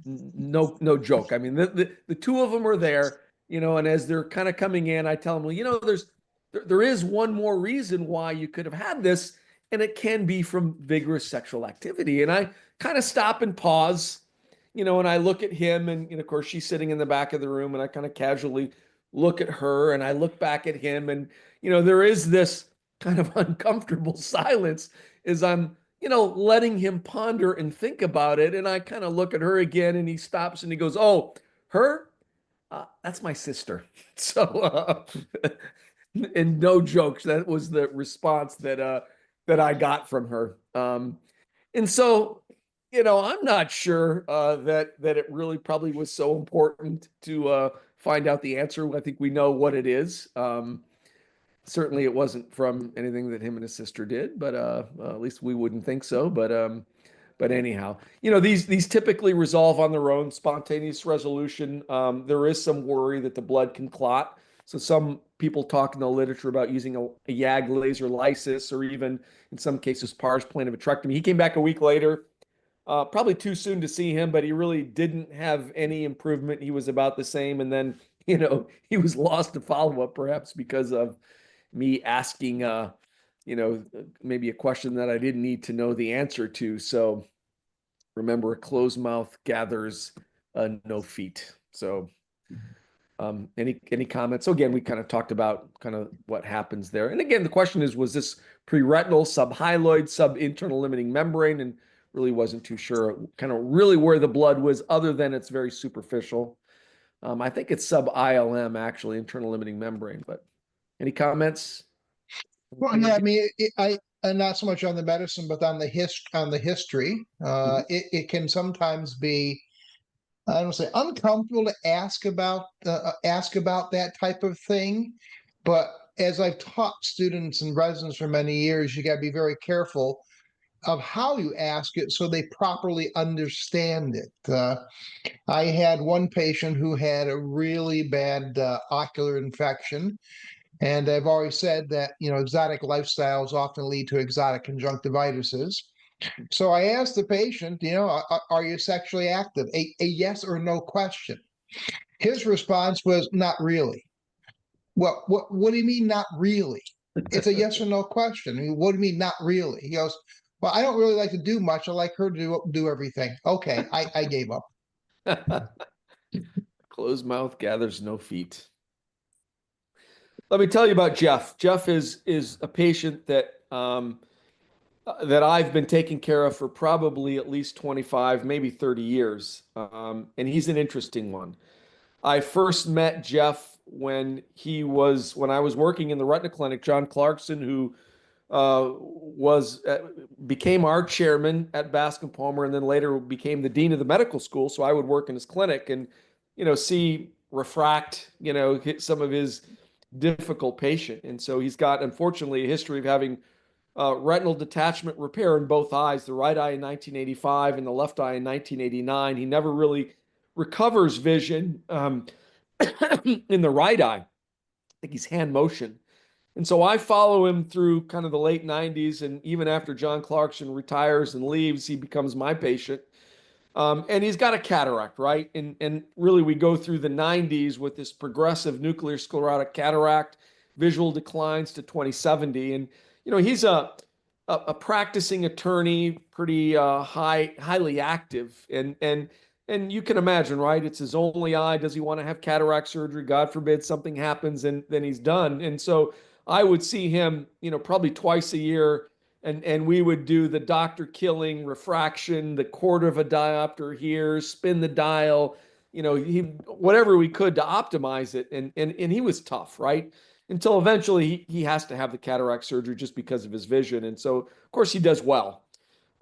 no joke. I mean, the two of them are there, and as they're kind of coming in, I tell them, well, there is one more reason why you could have had this, and it can be from vigorous sexual activity. And I kind of stop and pause, and I look at him, and of course she's sitting in the back of the room, and I kind of casually look at her, and I look back at him, and there is this kind of uncomfortable silence as I'm letting him ponder and think about it. And I kind of look at her again, and he stops and he goes, "Oh, her? That's my sister." So, and no jokes, that was the response that I got from her. And so, I'm not sure that it really probably was so important to find out the answer. I think we know what it is. Certainly it wasn't from anything that him and his sister did, but at least we wouldn't think so. But anyhow, these typically resolve on their own, spontaneous resolution. There is some worry that the blood can clot. So some people talk in the literature about using a YAG laser lysis, or even in some cases pars plana vitrectomy. He came back a week later, probably too soon to see him, but he really didn't have any improvement. He was about the same. And then, he was lost to follow-up, perhaps because of me asking, maybe a question that I didn't need to know the answer to. So remember, a closed mouth gathers no feet. So Any comments? So again, we kind of talked about kind of what happens there. And again, the question is, was this pre-retinal, subhyaloid, sub-internal limiting membrane? And really wasn't too sure kind of really where the blood was, other than it's very superficial. I think it's sub-ILM, actually, internal limiting membrane. But any comments? Well, yeah, I mean, and not so much on the medicine, but on the history. It can sometimes be, I don't say uncomfortable to ask about that type of thing, but as I've taught students and residents for many years, you got to be very careful of how you ask it so they properly understand it. I had one patient who had a really bad ocular infection, and I've always said that exotic lifestyles often lead to exotic conjunctivitis. So I asked the patient, are you sexually active? A yes or no question. His response was, not really. Well, what do you mean, not really? It's a yes or no question. I mean, what do you mean, not really? He goes, well, I don't really like to do much. I like her to do everything. Okay, I gave up. Closed mouth gathers no feet. Let me tell you about Jeff. Jeff is a patient that that I've been taking care of for probably at least 25, maybe 30 years. And he's an interesting one. I first met Jeff when I was working in the retina clinic. John Clarkson, who became our chairman at Bascom Palmer, and then later became the dean of the medical school. So I would work in his clinic and, see refract, some of his difficult patient. And so he's got, unfortunately, a history of having retinal detachment repair in both eyes, the right eye in 1985 and the left eye in 1989. He never really recovers vision in the right eye. I think he's hand motion. And so I follow him through kind of the late 90s. And even after John Clarkson retires and leaves, he becomes my patient. And he's got a cataract, right? And really, we go through the 90s with this progressive nuclear sclerotic cataract, visual declines to 2070. And, he's a practicing attorney, pretty highly active. And you can imagine, right? It's his only eye. Does he want to have cataract surgery? God forbid something happens and then he's done. And so I would see him, probably twice a year. And we would do the doctor killing refraction, the quarter of a diopter here, spin the dial, whatever we could to optimize it. And he was tough, right? Until eventually he has to have the cataract surgery just because of his vision. And so, of course, he does well.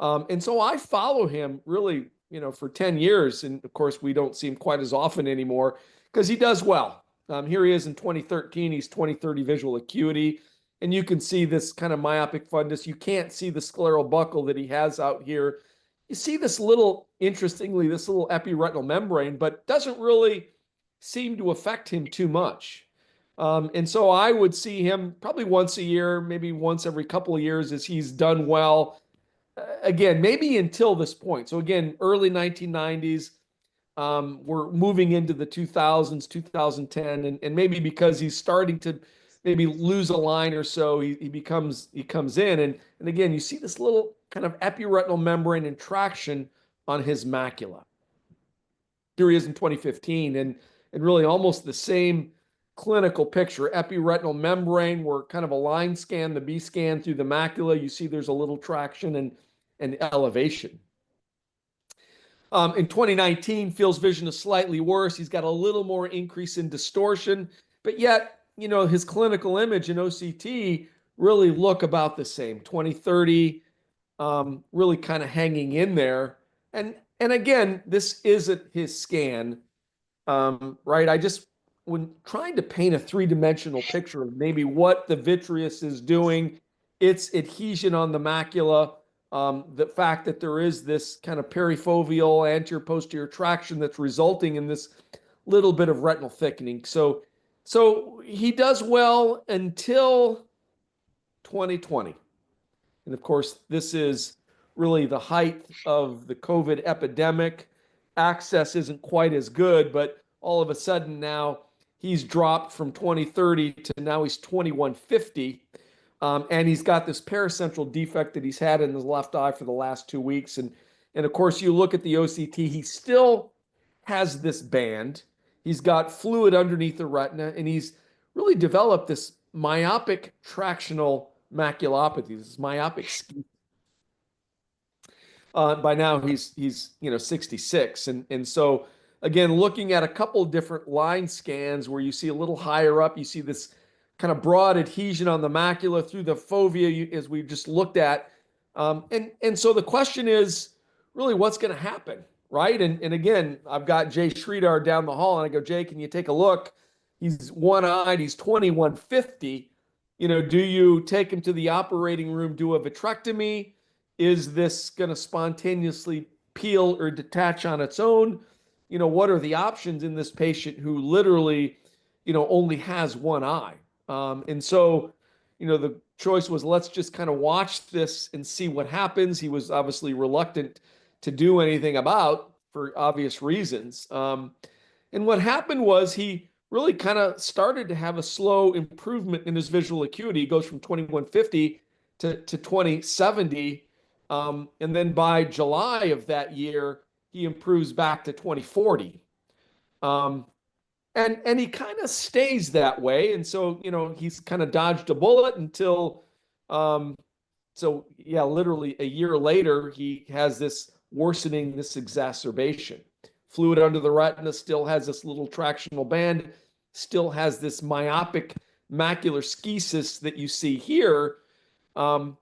And so I follow him really, for 10 years. And of course, we don't see him quite as often anymore because he does well. Here he is in 2013. He's 20/30 visual acuity. And you can see this kind of myopic fundus. You can't see the scleral buckle that he has out here. You see this little epiretinal membrane, but doesn't really seem to affect him too much. And so I would see him probably once a year, maybe once every couple of years as he's done well. Again, maybe until this point. So again, early 1990s, we're moving into the 2000s, 2010, and maybe because he's starting to maybe lose a line or so, he comes in. And again, you see this little kind of epiretinal membrane interaction on his macula. Here he is in 2015, and really almost the same clinical picture. Epiretinal membrane, where kind of a line scan, the B scan through the macula, you see there's a little traction and elevation. In 2019, Phil's vision is slightly worse. He's got a little more increase in distortion, but yet, his clinical image and OCT really look about the same. 20/30, really kind of hanging in there. And again, this isn't his scan, right? When trying to paint a three-dimensional picture of maybe what the vitreous is doing, its adhesion on the macula, the fact that there is this kind of perifoveal anterior-posterior traction that's resulting in this little bit of retinal thickening. So he does well until 2020. And of course, this is really the height of the COVID epidemic. Access isn't quite as good, but all of a sudden now he's dropped from 20/30 to now he's 21/50. And he's got this paracentral defect that he's had in his left eye for the last 2 weeks. And of course, you look at the OCT, he still has this band. He's got fluid underneath the retina, and he's really developed this myopic tractional maculopathy, this myopic skew. By now he's 66, and so again, looking at a couple different line scans where you see a little higher up, you see this kind of broad adhesion on the macula through the fovea, as we just looked at, and so the question is really what's going to happen, right? And again, I've got Jay Sridhar down the hall, and I go, Jay, can you take a look? He's one-eyed, he's 2150. Do you take him to the operating room, do a vitrectomy? Is this going to spontaneously peel or detach on its own? What are the options in this patient who literally, only has one eye? And so, the choice was, let's just kind of watch this and see what happens. He was obviously reluctant to do anything about, for obvious reasons. And what happened was he really kind of started to have a slow improvement in his visual acuity. He goes from 2150 to 2070. And then by July of that year, he improves back to 2040. And he kind of stays that way. And so, he's kind of dodged a bullet until, literally a year later, he has this worsening, this exacerbation. Fluid under the retina, still has this little tractional band, still has this myopic macular schisis that you see here. And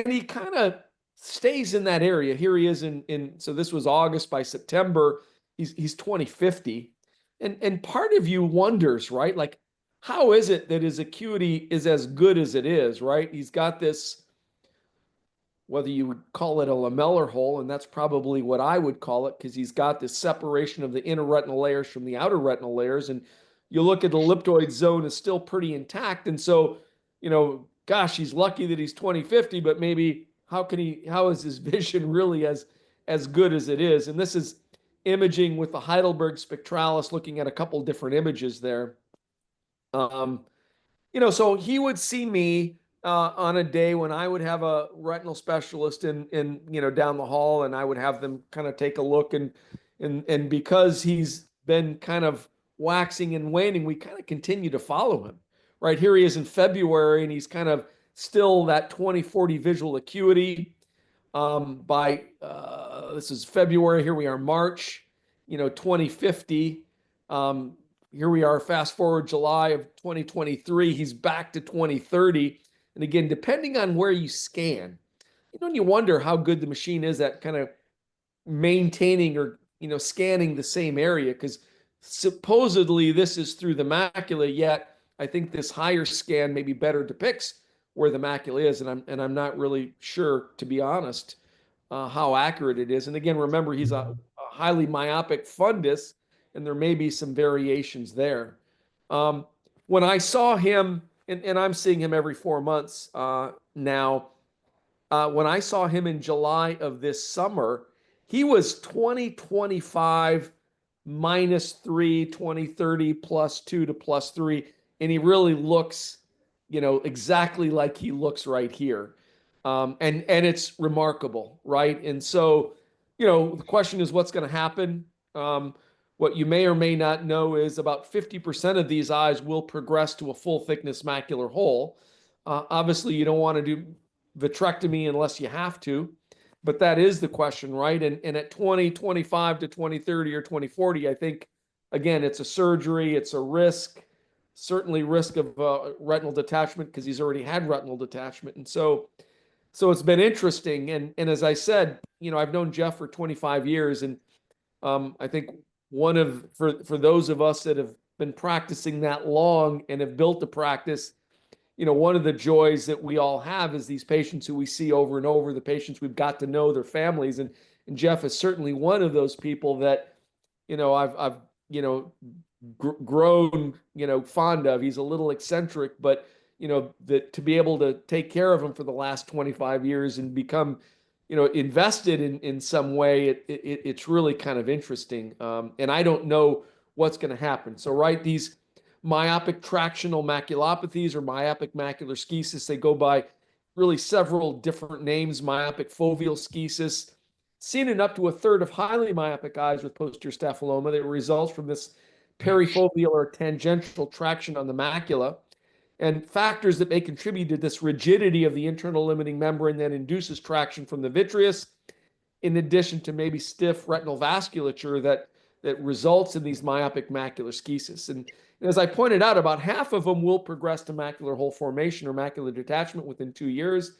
he kind of stays in that area. Here he is so this was August. By September, he's 2050. And part of you wonders, right? Like, how is it that his acuity is as good as it is, right? He's got this, whether you would call it a lamellar hole, and that's probably what I would call it, because he's got this separation of the inner retinal layers from the outer retinal layers. And you look at the elliptoid zone is still pretty intact. And so, gosh, he's lucky that he's 2050, but maybe how is his vision really as good as it is? And this is imaging with the Heidelberg spectralis, looking at a couple different images there. So he would see me on a day when I would have a retinal specialist in down the hall, and I would have them kind of take a look, and because he's been kind of waxing and waning, we kind of continue to follow him. Right here he is in February, and he's kind of still that 20/40 visual acuity. By this is February. Here we are, March, 2050. Here we are, fast forward July of 2023. He's back to 2030. And again, depending on where you scan, you wonder how good the machine is at kind of maintaining or scanning the same area, because supposedly this is through the macula, yet I think this higher scan maybe better depicts where the macula is, and I'm not really sure, to be honest, how accurate it is. And again, remember, he's a highly myopic fundus, and there may be some variations there. When I saw him, and I'm seeing him every 4 months now, when I saw him in July of this summer, he was 20/25 -3, 20/30 +2 to +3, and he really looks exactly like he looks right here. And it's remarkable, right? And so, the question is, what's going to happen? What you may or may not know is about 50% of these eyes will progress to a full thickness macular hole. Obviously, you don't want to do vitrectomy unless you have to, but that is the question, right? And at 20/25 to 20/30 or 20/40, I think, again, it's a surgery, it's a risk. Certainly risk of retinal detachment, because he's already had retinal detachment. And so it's been interesting. And as I said, I've known Jeff for 25 years. And I think for those of us that have been practicing that long and have built a practice, one of the joys that we all have is these patients who we see over and over, the patients we've got to know, their families. And Jeff is certainly one of those people that, I've grown, fond of. He's a little eccentric, but that to be able to take care of him for the last 25 years and become, invested in some way, it's really kind of interesting. And I don't know what's going to happen. So, right, these myopic tractional maculopathies or myopic macular schisis, they go by really several different names. Myopic foveal schisis, seen in up to a third of highly myopic eyes with posterior staphyloma, that results from this perifoveal or tangential traction on the macula, and factors that may contribute to this rigidity of the internal limiting membrane that induces traction from the vitreous, in addition to maybe stiff retinal vasculature that results in these myopic macular schisis. And as I pointed out, about half of them will progress to macular hole formation or macular detachment within 2 years,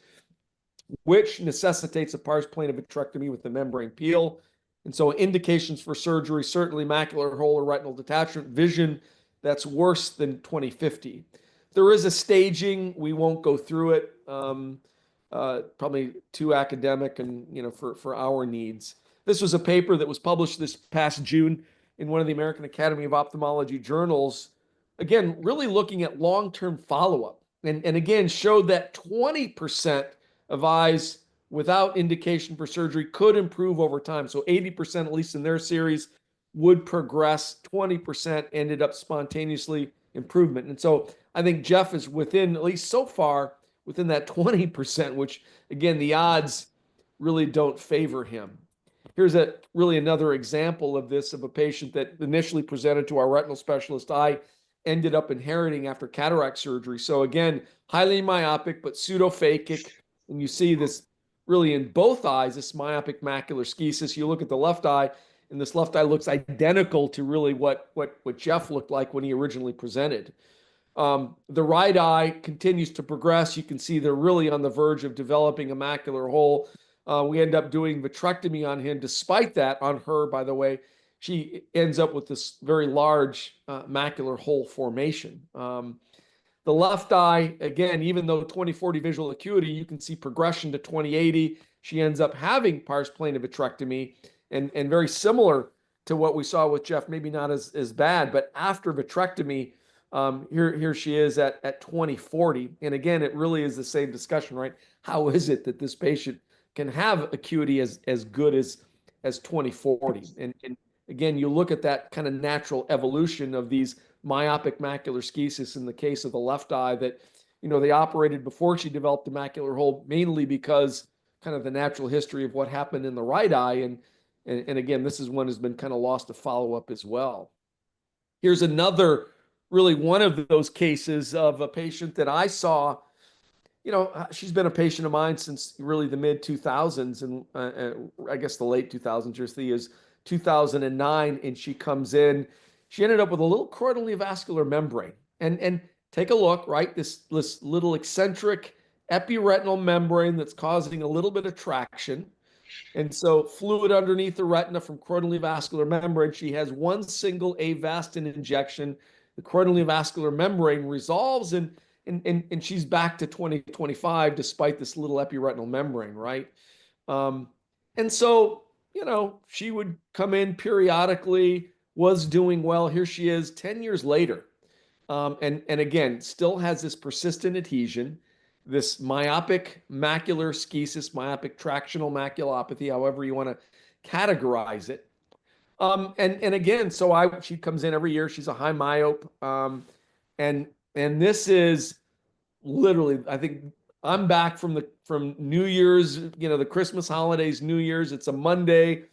which necessitates a pars plana vitrectomy with the membrane peel. And so indications for surgery, certainly macular hole or retinal detachment, vision that's worse than 20/50. There is a staging. We won't go through it. Probably too academic and for our needs. This was a paper that was published this past June in one of the American Academy of Ophthalmology journals. Again, really looking at long-term follow-up, and again showed that 20% of eyes without indication for surgery could improve over time. So 80%, at least in their series, would progress. 20% ended up spontaneously improvement. And so I think Jeff is within, at least so far, within that 20%, which again, the odds really don't favor him. Here's really another example of this, of a patient that initially presented to our retinal specialist eye, ended up inheriting after cataract surgery. So again, highly myopic, but pseudophakic. And you see this really in both eyes, this myopic macular schisis. You look at the left eye, and this left eye looks identical to really what Jeff looked like when he originally presented. The right eye continues to progress. You can see they're really on the verge of developing a macular hole. We end up doing vitrectomy on him. Despite that, on her, by the way, she ends up with this very large macular hole formation. The left eye, again, even though 20/40 visual acuity, you can see progression to 20/80. She ends up having pars plana vitrectomy, and very similar to what we saw with Jeff, maybe not as bad, but after vitrectomy, here she is at 20/40. And again, it really is the same discussion, right? How is it that this patient can have acuity as good as 20/40? And again, you look at that kind of natural evolution of these myopic macular schisis in the case of the left eye, that they operated before she developed the macular hole, mainly because kind of the natural history of what happened in the right eye. And again, this is one has been kind of lost to follow-up as well. Here's another, really one of those cases of a patient that I saw. She's been a patient of mine since really the mid 2000s, and I guess the late 2000s. Your thea is 2009, and she comes in. She ended up with a little choroidal neovascular membrane, and take a look, right? This little eccentric epiretinal membrane that's causing a little bit of traction. And so fluid underneath the retina from choroidal neovascular membrane. She has one single avastin injection. The choroidal neovascular membrane resolves, and she's back to 20/25 despite this little epiretinal membrane, right? And so, she would come in periodically, was doing well. Here she is 10 years later. And again, still has this persistent adhesion, this myopic macular schisis, myopic tractional maculopathy, however you want to categorize it. And again, so she comes in every year. She's a high myope. And this is literally, I think I'm back from New Year's, the Christmas holidays, New Year's. It's a Monday.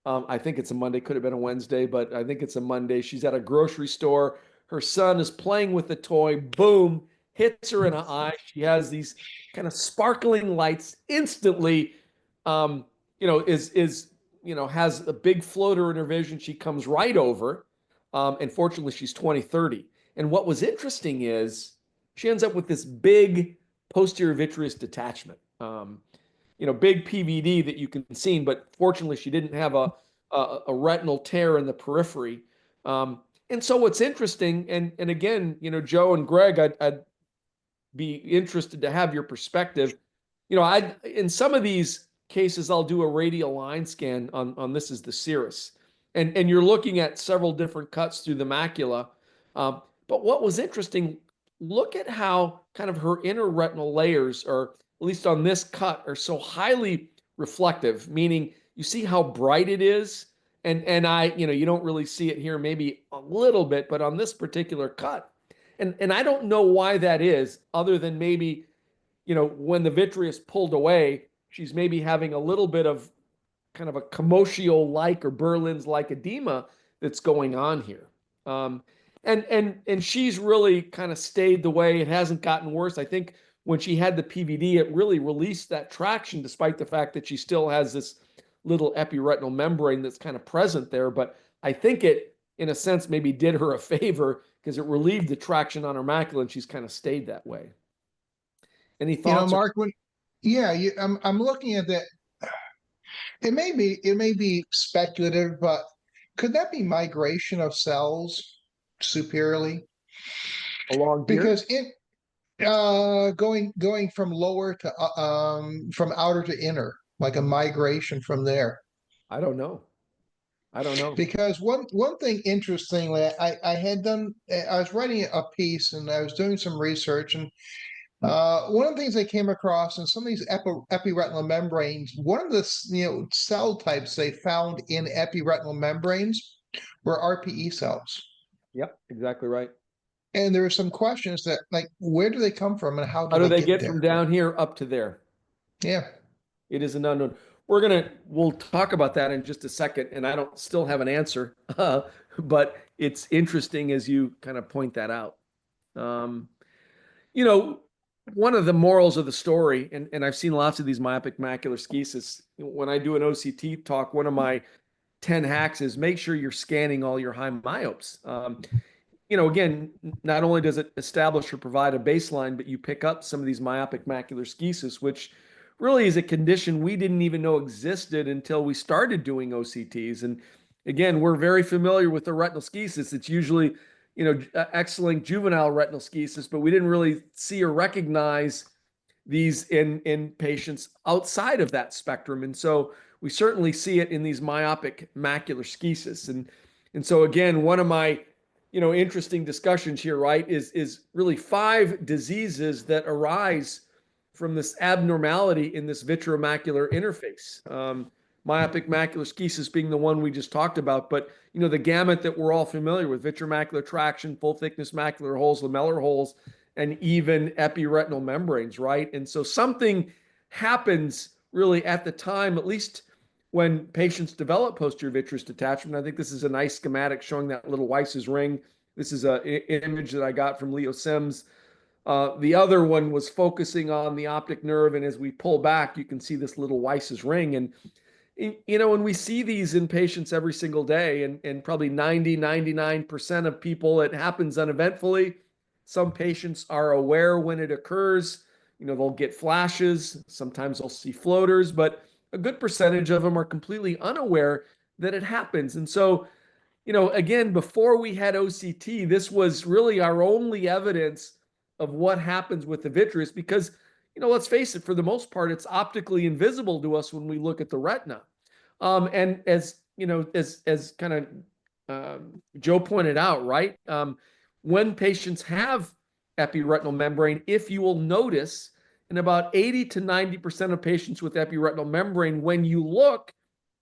I think it's a Monday, could have been a Wednesday, but I think it's a Monday. She's at a grocery store. Her son is playing with the toy. Boom, hits her in the eye. She has these kind of sparkling lights instantly, has a big floater in her vision. She comes right over. And fortunately, she's 20/30. And what was interesting is she ends up with this big posterior vitreous detachment. Big PVD that you can see, but fortunately she didn't have a retinal tear in the periphery. And so what's interesting, and again, Joe and Greg, I'd be interested to have your perspective. In some of these cases, I'll do a radial line scan on this is the serous, and you're looking at several different cuts through the macula. But what was interesting, look at how kind of her inner retinal layers, or at least on this cut, are so highly reflective, meaning you see how bright it is. And you don't really see it here, maybe a little bit, but on this particular cut. And I don't know why that is, other than maybe, when the vitreous pulled away, she's maybe having a little bit of kind of a commotio-like or Berlin's-like edema that's going on here. And she's really kind of stayed the way. It hasn't gotten worse. I think when she had the PVD, it really released that traction, despite the fact that she still has this little epiretinal membrane that's kind of present there. But I think it, in a sense, maybe did her a favor because it relieved the traction on her macula, and she's kind of stayed that way. Any thoughts? Mark, I'm looking at that. It may be speculative, but could that be migration of cells superiorly? Along here? Because going from lower to from outer to inner, like a migration from there. I don't know. Because one thing interestingly, I was writing a piece and I was doing some research, and one of the things I came across in some of these epiretinal membranes, one of the cell types they found in epiretinal membranes were RPE cells. Yep, exactly right. And there are some questions that, like, where do they come from and how do they get there? from down here up to there? Yeah. It is an unknown. We'll talk about that in just a second, and I don't still have an answer, but it's interesting as you kind of point that out. One of the morals of the story, and I've seen lots of these myopic macular schisis. When I do an OCT talk, one of my 10 hacks is make sure you're scanning all your high myopes. Again, not only does it establish or provide a baseline, but you pick up some of these myopic macular schisis, which really is a condition we didn't even know existed until we started doing OCTs. And again, we're very familiar with the retinal schisis. It's usually, X-linked juvenile retinal schisis, but we didn't really see or recognize these in patients outside of that spectrum. And so we certainly see it in these myopic macular schisis. And so again, one of my interesting discussions here, right, is really 5 diseases that arise from this abnormality in this vitreomacular interface. Myopic macular schisis being the one we just talked about, but the gamut that we're all familiar with: vitreomacular traction, full thickness macular holes, lamellar holes, and even epiretinal membranes, right? And so something happens really at the time, at least when patients develop posterior vitreous detachment. I think this is a nice schematic showing that little Weiss's ring. This is an image that I got from Leo Sims. The other one was focusing on the optic nerve, and as we pull back, you can see this little Weiss's ring. And when we see these in patients every single day, and probably 99% of people, it happens uneventfully. Some patients are aware when it occurs. They'll get flashes. Sometimes they'll see floaters, but a good percentage of them are completely unaware that it happens. And so, again, before we had OCT, this was really our only evidence of what happens with the vitreous, because, let's face it, for the most part, it's optically invisible to us when we look at the retina. And as kind of Joe pointed out, right, when patients have epiretinal membrane, if you will notice, in about 80 to 90% of patients with epiretinal membrane, when you look,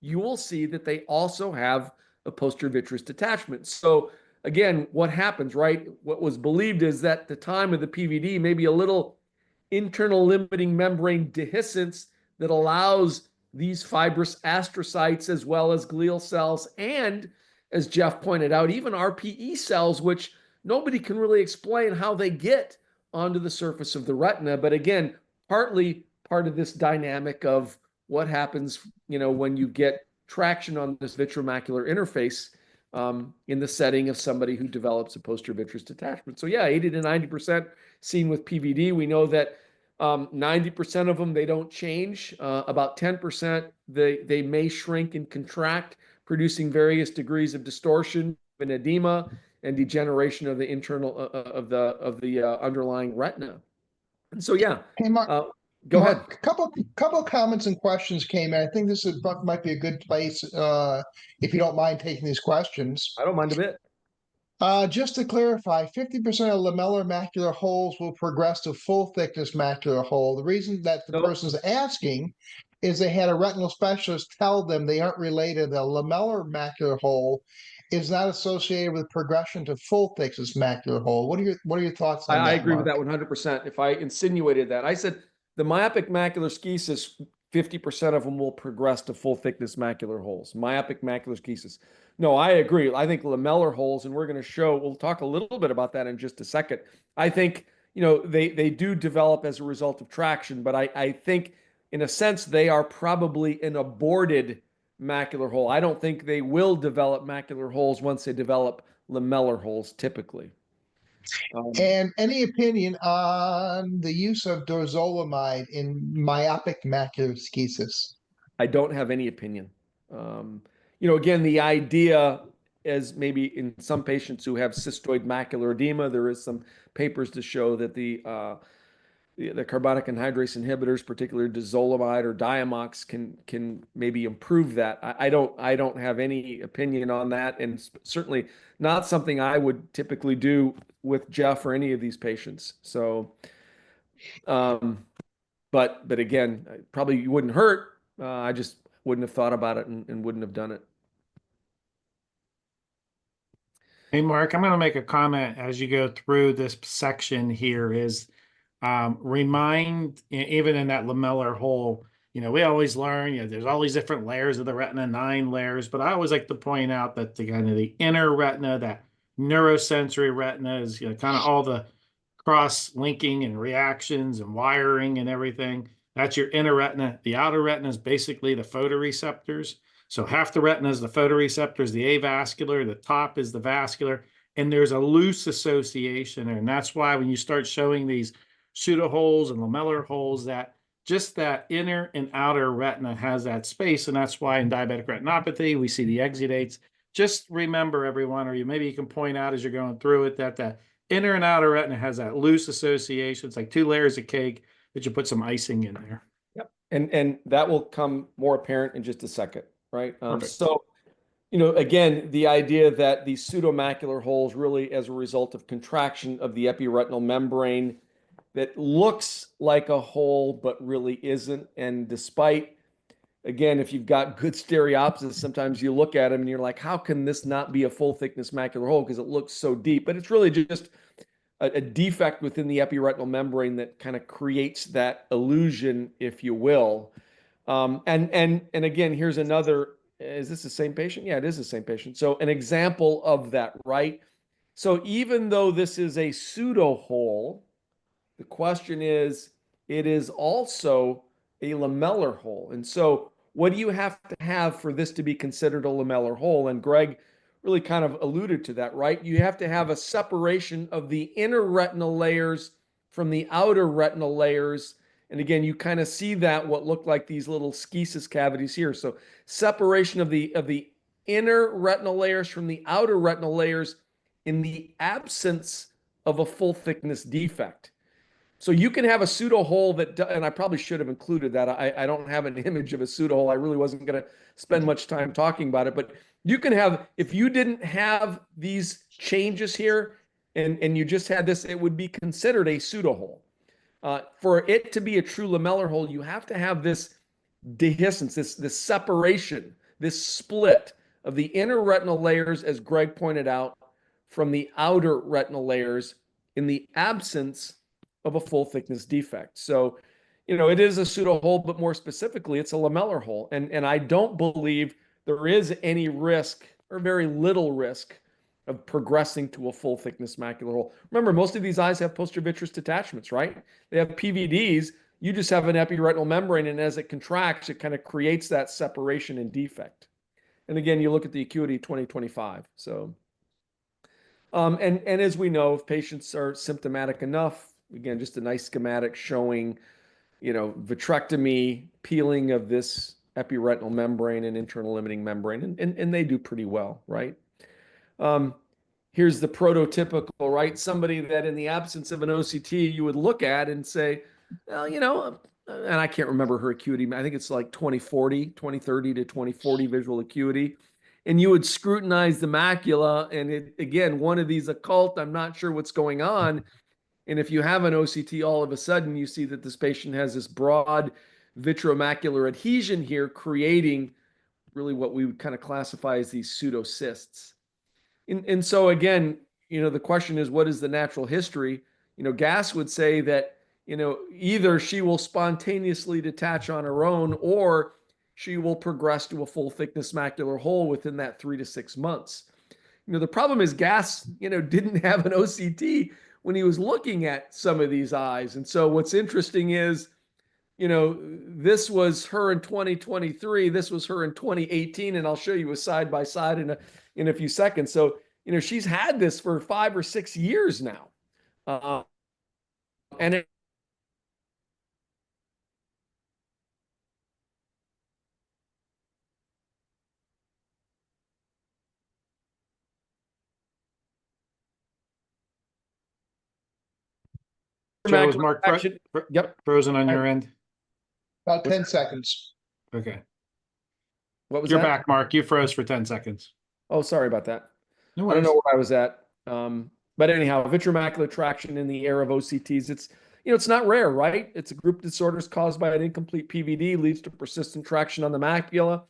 you will see that they also have a posterior vitreous detachment. So again, what happens, right? What was believed is that at the time of the PVD, maybe a little internal limiting membrane dehiscence that allows these fibrous astrocytes, as well as glial cells, and, as Jeff pointed out, even RPE cells, which nobody can really explain how they get onto the surface of the retina. But again, partly part of this dynamic of what happens, when you get traction on this vitreomacular interface in the setting of somebody who develops a posterior vitreous detachment. So yeah, 80 to 90% seen with PVD. We know that 90% of them, they don't change. About 10%, they may shrink and contract, producing various degrees of distortion and edema and degeneration of the internal of the underlying retina. And so yeah, Hey, Mark, go ahead. A couple comments and questions came in. I think this might be a good place if you don't mind taking these questions. I don't mind a bit. Just to clarify, 50% of lamellar macular holes will progress to full thickness macular hole. The reason that the person's asking is they had a retinal specialist tell them they aren't related. The lamellar macular hole is not associated with progression to full thickness macular hole. What are your thoughts on that? I agree Mark? with that 100%. If I insinuated that, I said the myopic macular schisis 50% of them will progress to full thickness macular holes, myopic macular schisis. No, I agree. I think lamellar holes, and we're going to show, we'll talk a little bit about that in just a second. I think, they do develop as a result of traction, but I think in a sense, they are probably an aborted macular hole. I don't think they will develop macular holes once they develop lamellar holes typically. And any opinion on the use of dorzolamide in myopic macular schisis? I don't have any opinion. Again, the idea is maybe in some patients who have cystoid macular edema, there is some papers to show that the carbonic anhydrase inhibitors, particularly dorzolamide or Diamox, can maybe improve that. I don't have any opinion on that, and certainly not something I would typically do with Jeff or any of these patients. So, but again, probably wouldn't hurt. I just wouldn't have thought about it and wouldn't have done it. Hey, Mark, I'm going to make a comment as you go through this section here is remind, even in that lamellar hole, we always learn, there's all these different layers of the retina, 9 layers, but I always like to point out that the kind of the inner retina, that neurosensory retina is, kind of all the cross linking and reactions and wiring and everything. That's your inner retina. The outer retina is basically the photoreceptors. So half the retina is the photoreceptors, the avascular, the top is the vascular, and there's a loose association there. And that's why when you start showing these pseudo holes and lamellar holes, that just that inner and outer retina has that space. And that's why in diabetic retinopathy, we see the exudates. Just remember, everyone, or maybe you can point out as you're going through it, that the inner and outer retina has that loose association. It's like 2 layers of cake that you put some icing in there. Yep. And that will come more apparent in just a second, right? Perfect. So, again, the idea that these pseudomacular holes really as a result of contraction of the epiretinal membrane that looks like a hole but really isn't. And despite, again, if you've got good stereopsis, sometimes you look at them and you're like, how can this not be a full thickness macular hole because it looks so deep? But it's really just a defect within the epiretinal membrane that kind of creates that illusion, if you will. And again, here's another. Is this the same patient? Yeah, it is the same patient. So an example of that, right? So even though this is a pseudo hole, the question is, it is also a lamellar hole. And so what do you have to have for this to be considered a lamellar hole? And Greg really kind of alluded to that, right? You have to have a separation of the inner retinal layers from the outer retinal layers. And again, you kind of see that what look like these little schisis cavities here. So separation of the inner retinal layers from the outer retinal layers in the absence of a full thickness defect. So you can have a pseudo hole that, and I probably should have included that. I don't have an image of a pseudo hole. I really wasn't going to spend much time talking about it, but you can have, if you didn't have these changes here and you just had this, it would be considered a pseudo hole. For it to be a true lamellar hole, you have to have this dehiscence, this separation, this split of the inner retinal layers, as Greg pointed out, from the outer retinal layers in the absence of a full thickness defect. So, it is a pseudo hole, but more specifically, it's a lamellar hole. And I don't believe there is any risk or very little risk of progressing to a full thickness macular hole. Remember, most of these eyes have posterior vitreous detachments, right? They have PVDs. You just have an epiretinal membrane, and as it contracts, it kind of creates that separation and defect. And again, you look at the acuity 20/25. So, and as we know, if patients are symptomatic enough, again, just a nice schematic showing, vitrectomy, peeling of this epiretinal membrane and internal limiting membrane, and they do pretty well, right? Here's the prototypical, right? Somebody that in the absence of an OCT, you would look at and say, well, and I can't remember her acuity. I think it's like 20/40, 20/30 to 20/40 visual acuity. And you would scrutinize the macula. And again, one of these occult, I'm not sure what's going on. And if you have an OCT, all of a sudden you see that this patient has this broad vitreomacular adhesion here, creating really what we would kind of classify as these pseudocysts. And so again, the question is, what is the natural history? Gass would say that, either she will spontaneously detach on her own, or she will progress to a full thickness macular hole within that 3 to 6 months. The problem is Gass, didn't have an OCT when he was looking at some of these eyes. And so what's interesting is, this was her in 2023, this was her in 2018, and I'll show you a side by side in a few seconds. So, she's had this for 5 or 6 years now. And it, Joe, is Mark action. Yep. frozen on your end? About 10 seconds. Okay. What was You're that? back, Mark. You froze for 10 seconds. Oh, sorry about that. No I don't worries. know where I was at. But anyhow, vitreomacular traction in the era of OCTs, it's not rare, right? It's a group of disorders caused by an incomplete PVD, leads to persistent traction on the macula,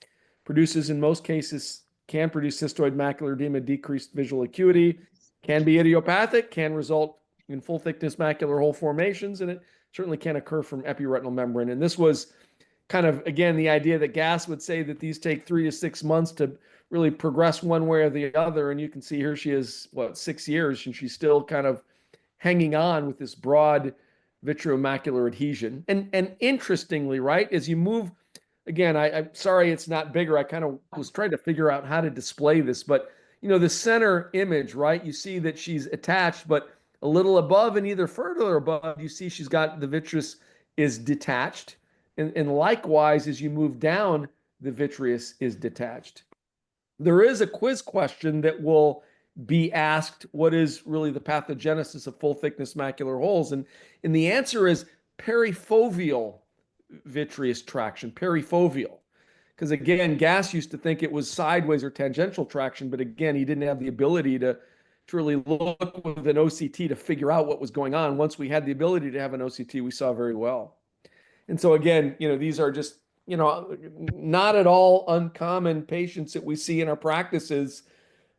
produces in most cases, can produce cystoid macular edema, decreased visual acuity, can be idiopathic, can result in full thickness macular hole formations, and it certainly can occur from epiretinal membrane. And this was kind of, again, the idea that Gass would say that these take 3 to 6 months to really progress one way or the other. And you can see here she is, 6 years, and she's still kind of hanging on with this broad vitreomacular adhesion. And interestingly, right, as you move, again, I'm sorry it's not bigger. I kind of was trying to figure out how to display this, but the center image, right, you see that she's attached, but a little above and either further above, you see she's got the vitreous is detached. And likewise, as you move down, the vitreous is detached. There is a quiz question that will be asked, what is really the pathogenesis of full thickness macular holes? And the answer is perifoveal vitreous traction, perifoveal. Because again, Gass used to think it was sideways or tangential traction, but again, he didn't have the ability to really look with an OCT to figure out what was going on. Once we had the ability to have an OCT, we saw very well. And so again, these are just, not at all uncommon patients that we see in our practices,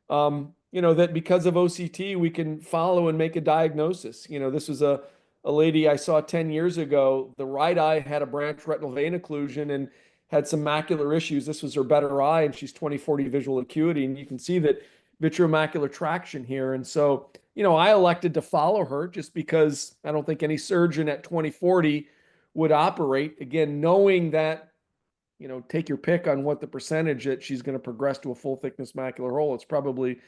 that because of OCT, we can follow and make a diagnosis. This was a lady I saw 10 years ago. The right eye had a branch retinal vein occlusion and had some macular issues. This was her better eye, and she's 20/40 visual acuity. And you can see that vitreomacular traction here. And so, I elected to follow her just because I don't think any surgeon at 20/40 would operate, again, knowing that, take your pick on what the percentage that she's going to progress to a full thickness macular hole. It's probably,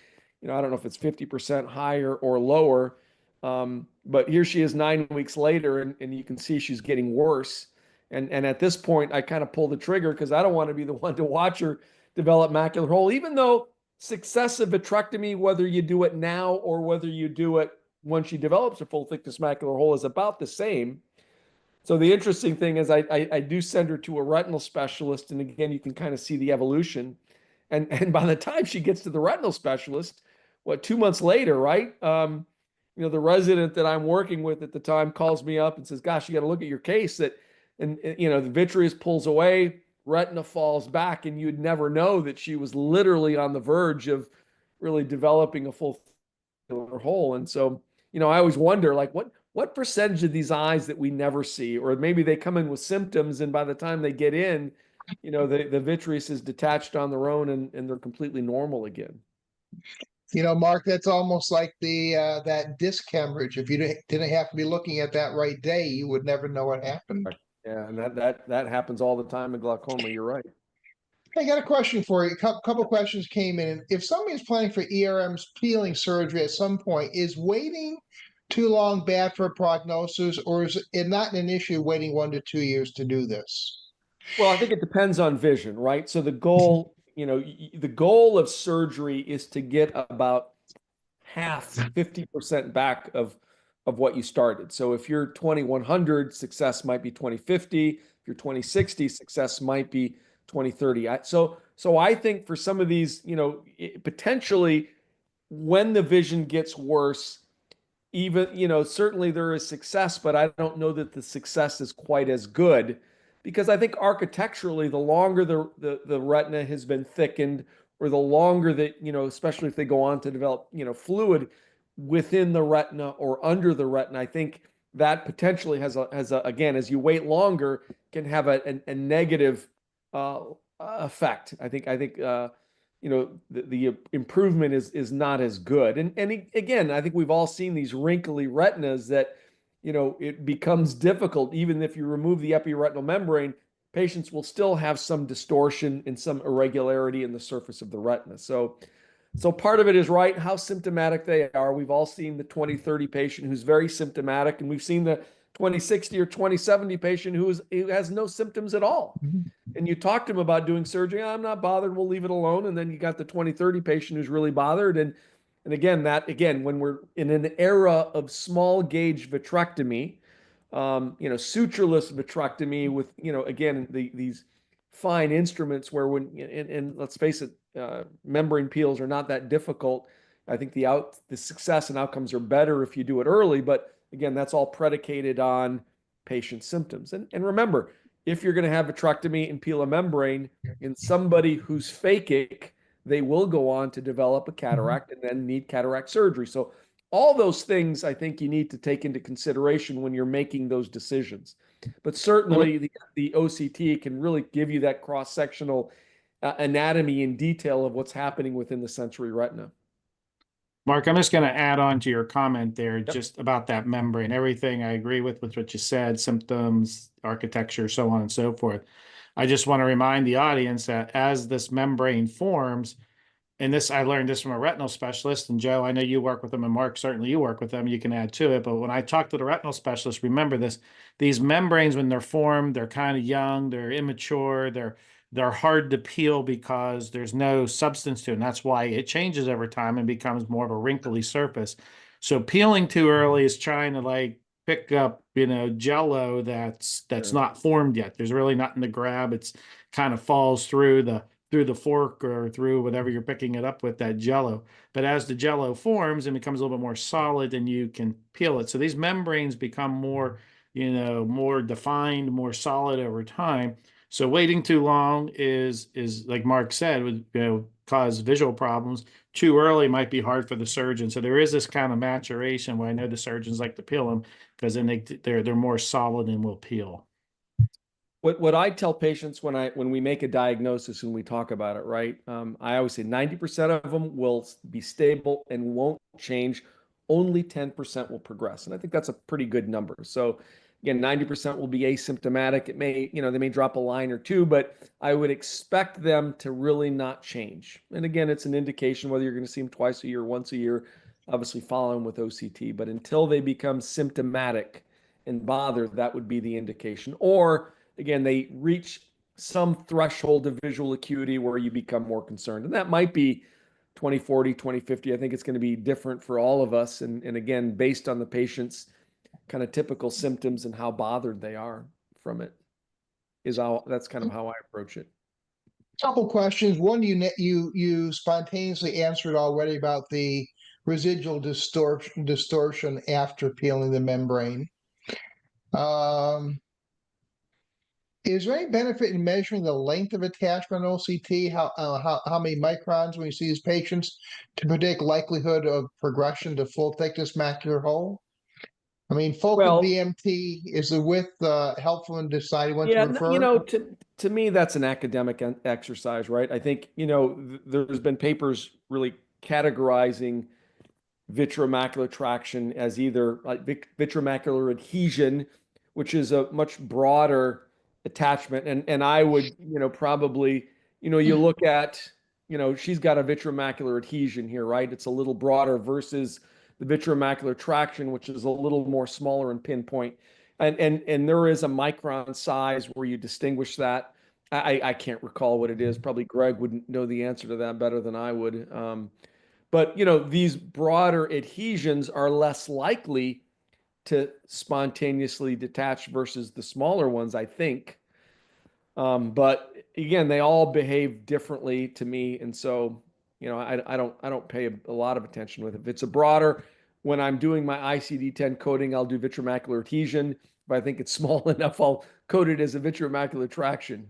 I don't know if it's 50% higher or lower. But here she is 9 weeks later, and you can see she's getting worse. And at this point, I kind of pull the trigger because I don't want to be the one to watch her develop macular hole, even though successive vitrectomy, whether you do it now or whether you do it when she develops a full thickness macular hole, is about the same. So the interesting thing is I do send her to a retinal specialist. And again, you can kind of see the evolution. And by the time she gets to the retinal specialist, 2 months later, right? The resident that I'm working with at the time calls me up and says, gosh, you got to look at your case and the vitreous pulls away, retina falls back, and you'd never know that she was literally on the verge of really developing a full hole. And so, I always wonder, like, what percentage of these eyes that we never see, or maybe they come in with symptoms, and by the time they get in, the vitreous is detached on their own and they're completely normal again. Mark, that's almost like that disc hemorrhage. If you didn't have to be looking at that right day, you would never know what happened. Yeah, and that happens all the time in glaucoma. You're right. I got a question for you. A couple questions came in. If somebody is planning for ERM's peeling surgery at some point, is waiting too long bad for a prognosis, or is it not an issue waiting 1 to 2 years to do this? Well, I think it depends on vision, right? So the goal, the goal of surgery is to get about half, 50% back of what you started. So if you're 2100, success might be 2050. If you're 2060, success might be 2030. So I think for some of these, potentially when the vision gets worse, even, certainly there is success, but I don't know that the success is quite as good, because I think architecturally, the longer the retina has been thickened, or the longer that, especially if they go on to develop, fluid within the retina or under the retina, I think that potentially has a again, as you wait longer, can have a negative effect. I think the improvement is not as good. And again, I think we've all seen these wrinkly retinas that it becomes difficult even if you remove the epiretinal membrane. Patients will still have some distortion and some irregularity in the surface of the retina. So part of it is right, how symptomatic they are. We've all seen the 20/30 patient who's very symptomatic, and we've seen the 20/60 or 20/70 patient who has no symptoms at all. Mhm. And you talk to him about doing surgery, I'm not bothered, we'll leave it alone. And then you got the 20/30 patient who's really bothered. And again, when we're in an era of small gauge vitrectomy, sutureless vitrectomy with, again, these fine instruments where and let's face it, membrane peels are not that difficult. I think the success and outcomes are better if you do it early, but again, that's all predicated on patient symptoms. And remember, if you're going to have vitrectomy and peel a membrane in somebody who's phakic, they will go on to develop a cataract and then need cataract surgery. So all those things I think you need to take into consideration when you're making those decisions. But certainly the OCT can really give you that cross-sectional anatomy in detail of what's happening within the sensory retina. Mark, I'm just going to add on to your comment there, Yep. just about that membrane. Everything I agree with what you said, symptoms, architecture, so on and so forth. I just want to remind the audience that as this membrane forms, and this, I learned this from a retinal specialist, and Joe, I know you work with them, and Mark, certainly you work with them, you can add to it. But when I talk to the retinal specialist, remember this, these membranes, when they're formed, they're kind of young, they're immature, they're hard to peel because there's no substance to it. And that's why it changes over time and becomes more of a wrinkly surface. So peeling too early is trying to like pick up, jello that's Sure. not formed yet. There's really nothing to grab. It's kind of falls through the fork or through whatever you're picking it up with, that jello. But as the jello forms and becomes a little bit more solid, then you can peel it. So these membranes become more, more defined, more solid over time. So waiting too long is like Mark said, would cause visual problems. Too early might be hard for the surgeon. So there is this kind of maturation where I know the surgeons like to peel them because then they're more solid and will peel. What I tell patients when we make a diagnosis and we talk about it, right? I always say 90% of them will be stable and won't change. Only 10% will progress, and I think that's a pretty good number. So again, 90% will be asymptomatic. It may, they may drop a line or two, but I would expect them to really not change. And again, it's an indication whether you're going to see them twice a year, once a year, obviously following with OCT. But until they become symptomatic and bothered, that would be the indication. Or again, they reach some threshold of visual acuity where you become more concerned. And that might be 2040, 2050. I think it's going to be different for all of us. And again, based on the patient's kind of typical symptoms and how bothered they are from it, that's kind of how I approach it. Couple questions. One, you spontaneously answered already about the residual distortion after peeling the membrane. Is there any benefit in measuring the length of attachment on OCT? How many microns when you see these patients to predict likelihood of progression to full thickness macular hole? I mean, focal DMT, is the width helpful in deciding when to refer? To me, that's an academic exercise, right? I think, there's been papers really categorizing vitreomacular traction as either like vitreomacular adhesion, which is a much broader attachment. And I would, probably, you look at, she's got a vitreomacular adhesion here, right? It's a little broader versus the vitreomacular traction, which is a little more smaller and pinpoint. And there is a micron size where you distinguish that. I can't recall what it is. Probably Greg would know the answer to that better than I would. But these broader adhesions are less likely to spontaneously detach versus the smaller ones, I think. But again, they all behave differently to me, and so I don't pay a lot of attention with it. If it's a broader, when I'm doing my ICD-10 coding, I'll do vitreomacular adhesion. If I think it's small enough, I'll code it as a vitreomacular traction.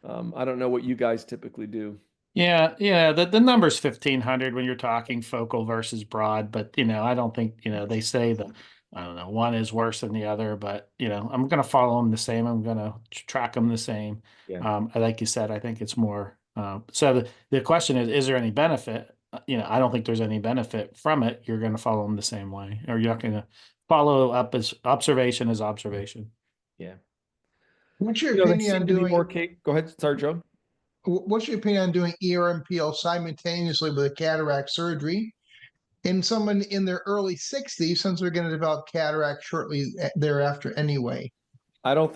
I don't know what you guys typically do. Yeah. The number's 1,500 when you're talking focal versus broad, but I don't think they say the I don't know, one is worse than the other, but I'm going to follow them the same. I'm going to track them the same. Yeah. Like you said, I think it's more. So the question is there any benefit? I don't think there's any benefit from it. You're going to follow them the same way, or you're not going to follow up as observation as observation. Yeah. What's your There opinion seem on to be doing? more case. Go ahead. Sorry, Joe. What's your opinion on doing ERMPL simultaneously with a cataract surgery in someone in their early 60s, since they're going to develop cataract shortly thereafter anyway? I don't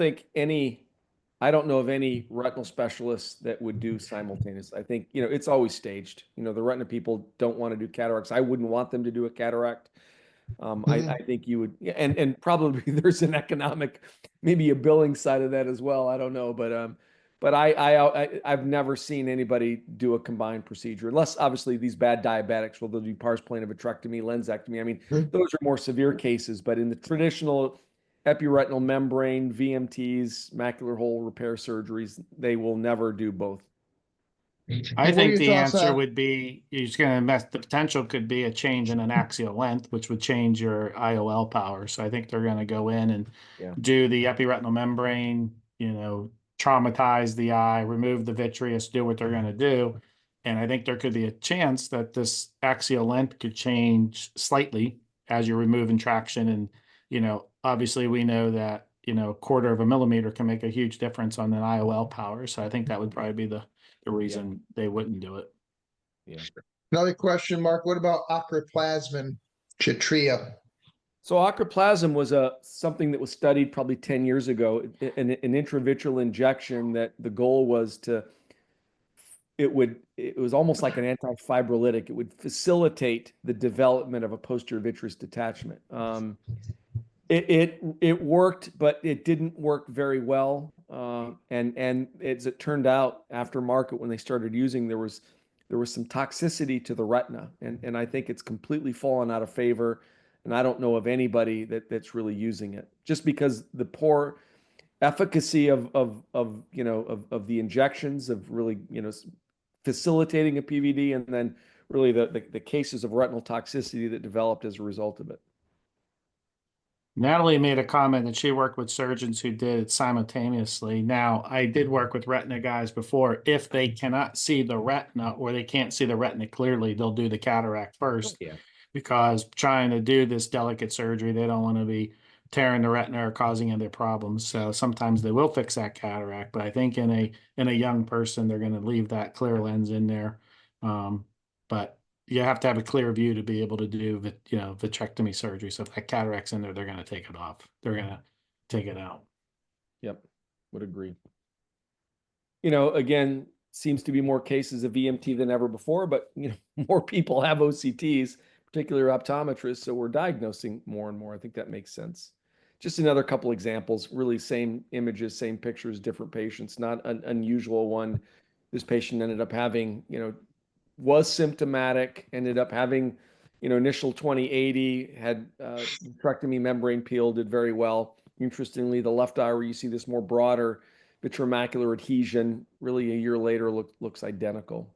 know of any retinal specialists that would do simultaneous. I think, it's always staged. The retina people don't want to do cataracts. I wouldn't want them to do a cataract. I think you would, and probably there's an economic, maybe a billing side of that as well. I don't know, but I've never seen anybody do a combined procedure, unless obviously these bad diabetics, they'll do pars plana vitrectomy, lensectomy. I mean, those are more severe cases, but in the traditional epiretinal membrane, VMTs, macular hole repair surgeries, they will never do both. I And what are think your the thoughts answer on? would be you're just going to mess. The potential could be a change in an axial length, which would change your IOL power. So I think they're going to go in and Yeah. do the epiretinal membrane, traumatize the eye, remove the vitreous, do what they're going to do. And I think there could be a chance that this axial length could change slightly as you're removing traction. And, obviously we know that, a quarter of a millimeter can make a huge difference on an IOL power. So I think that would probably be the reason they wouldn't do it. Yeah. Another question, Mark. What about acroplasmin chatria? So acroplasm was something that was studied probably 10 years ago, an intravitreal injection that the goal was it was almost like an antifibrolytic. It would facilitate the development of a posterior vitreous detachment. It worked, but it didn't work very well. And as it turned out, after market, when they started using, there was some toxicity to the retina, and I think it's completely fallen out of favor. And I don't know of anybody that's really using it, just because the poor efficacy of the injections, of really facilitating a PVD, and then really the cases of retinal toxicity that developed as a result of it. Natalie made a comment that she worked with surgeons who did it simultaneously. Now, I did work with retina guys before. If they cannot see the retina or they can't see the retina clearly, they'll do the cataract first. Yeah. Because trying to do this delicate surgery, they don't want to be tearing the retina or causing other problems. So sometimes they will fix that cataract, but I think in a young person, they're going to leave that clear lens in there. But you have to have a clear view to be able to do vitrectomy surgery. So if that cataract's in there, they're going to take it off. They're going to take it out. Yep, would agree. Again, seems to be more cases of VMT than ever before, but more people have OCTs, particularly optometrists, so we're diagnosing more and more. I think that makes sense. Just another couple examples, really same images, same pictures, different patients, not an unusual one. This patient ended up having, was symptomatic, ended up having, initial 20/80, had vitrectomy membrane peel, did very well. Interestingly, the left eye where you see this more broader vitreomacular adhesion, really a year later looks identical.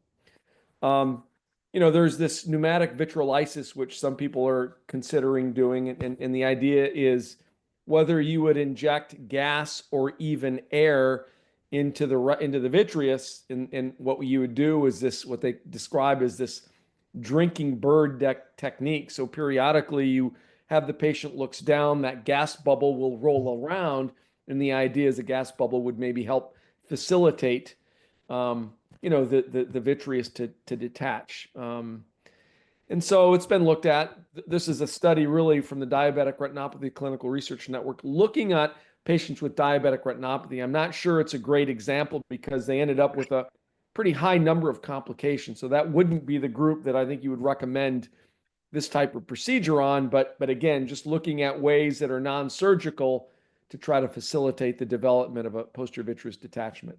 There's this pneumatic vitreolysis, which some people are considering doing, and the idea is whether you would inject gas or even air into the vitreous, and what you would do is this, what they describe as this drinking bird technique. So periodically you have the patient looks down, that gas bubble will roll around, and the idea is a gas bubble would maybe help facilitate the vitreous to detach. And so it's been looked at. This is a study really from the Diabetic Retinopathy Clinical Research Network looking at patients with diabetic retinopathy. I'm not sure it's a great example because they ended up with a pretty high number of complications. So that wouldn't be the group that I think you would recommend this type of procedure on. But again, just looking at ways that are non-surgical to try to facilitate the development of a posterior vitreous detachment.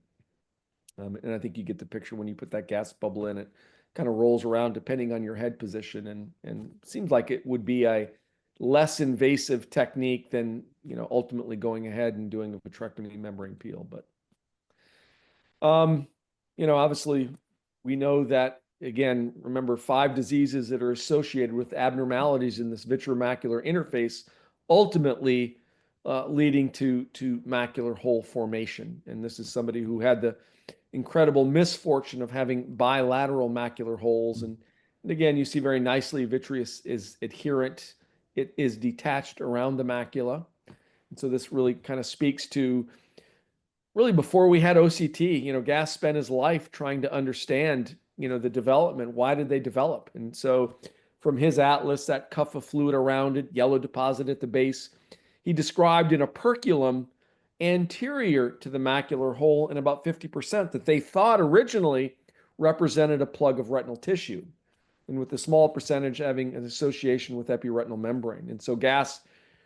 And I think you get the picture when you put that gas bubble in, it kind of rolls around depending on your head position, and seems like it would be a less invasive technique than ultimately going ahead and doing a vitrectomy membrane peel. But obviously we know that, again, remember 5 diseases that are associated with abnormalities in this vitreomacular interface ultimately leading to macular hole formation. And this is somebody who had the incredible misfortune of having bilateral macular holes. And again, you see very nicely vitreous is adherent. It is detached around the macula. And so this really kind of speaks to really before we had OCT, Gass spent his life trying to understand, the development. Why did they develop? And so from his atlas, that cuff of fluid around it, yellow deposit at the base, he described an operculum anterior to the macular hole in about 50% that they thought originally represented a plug of retinal tissue, and with a small percentage having an association with epiretinal membrane. And so Gass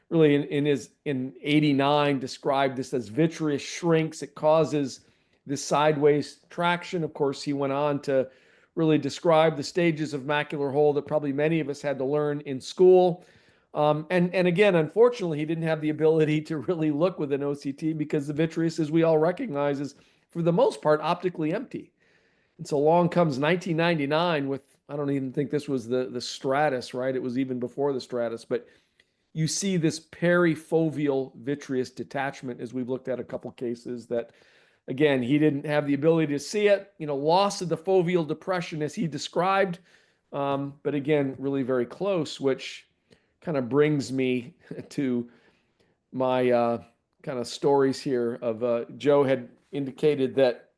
really in 89 described this as vitreous shrinks. It causes this sideways traction. Of course, he went on to really describe the stages of macular hole that probably many of us had to learn in school. And again, unfortunately, he didn't have the ability to really look with an OCT because the vitreous, as we all recognize, is for the most part optically empty. And so along comes 1999 with, I don't even think this was the Stratus, right? It was even before the Stratus, but you see this perifoveal vitreous detachment, as we've looked at a couple cases that, again, he didn't have the ability to see it, loss of the foveal depression as he described, but again, really very close, which kind of brings me to my kind of stories here of Joe had indicated that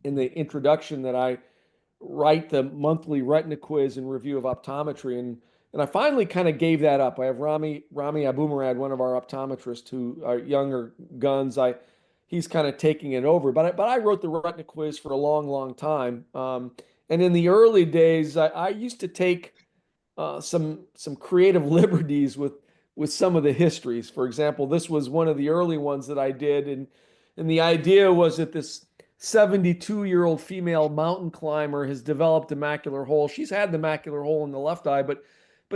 in the introduction that I write the monthly Retina quiz and review of optometry, and I finally kind of gave that up. I have Rami Aboumerad, one of our optometrists who are younger guns. He's kind of taking it over, but I wrote the Retina quiz for a long, long time. And in the early days, I used to take some creative liberties with some of the histories. For example, this was one of the early ones that I did, and the idea was that this 72-year-old female mountain climber has developed a macular hole. She's had the macular hole in the left eye, but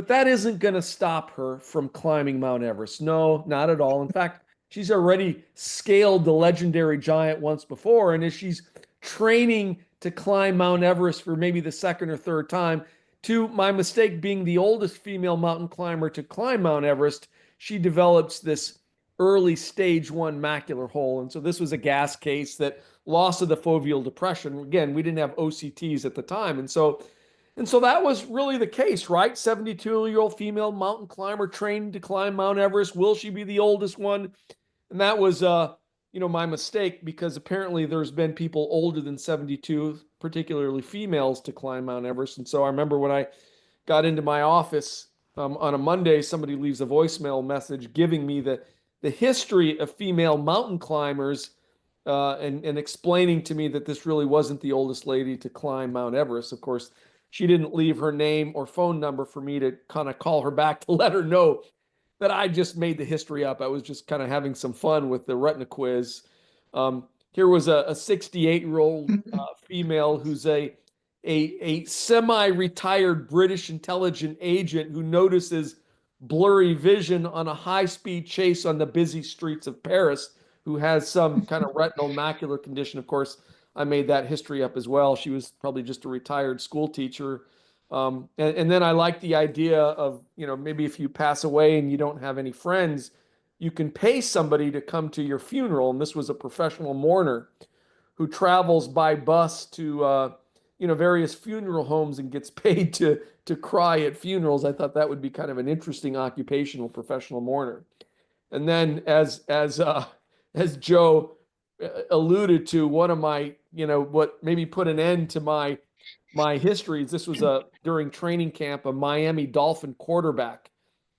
that isn't going to stop her from climbing Mount Everest. No, not at all. In fact, she's already scaled the legendary giant once before, and as she's training to climb Mount Everest for maybe the second or third time, to my mistake being the oldest female mountain climber to climb Mount Everest, she develops this early stage 1 macular hole. And so this was a Gass case that loss of the foveal depression. Again, we didn't have OCTs at the time. And so that was really the case, right? 72-year-old female mountain climber trained to climb Mount Everest. Will she be the oldest one? And that was, my mistake, because apparently there's been people older than 72, particularly females, to climb Mount Everest. And so I remember when I got into my office on a Monday, somebody leaves a voicemail message giving me the history of female mountain climbers and explaining to me that this really wasn't the oldest lady to climb Mount Everest. Of course, she didn't leave her name or phone number for me to kind of call her back to let her know that I just made the history up. I was just kind of having some fun with the Retina quiz. Here was a 68-year-old female who's a semi-retired British intelligence agent who notices blurry vision on a high-speed chase on the busy streets of Paris, who has some kind of retinal macular condition. Of course, I made that history up as well. She was probably just a retired school teacher. And then I like the idea of, maybe if you pass away and you don't have any friends, you can pay somebody to come to your funeral. And this was a professional mourner who travels by bus to, various funeral homes and gets paid to cry at funerals. I thought that would be kind of an interesting occupational professional mourner. And then as Joe alluded to, one of my, what maybe put an end to my histories. This was during training camp, a Miami Dolphin quarterback.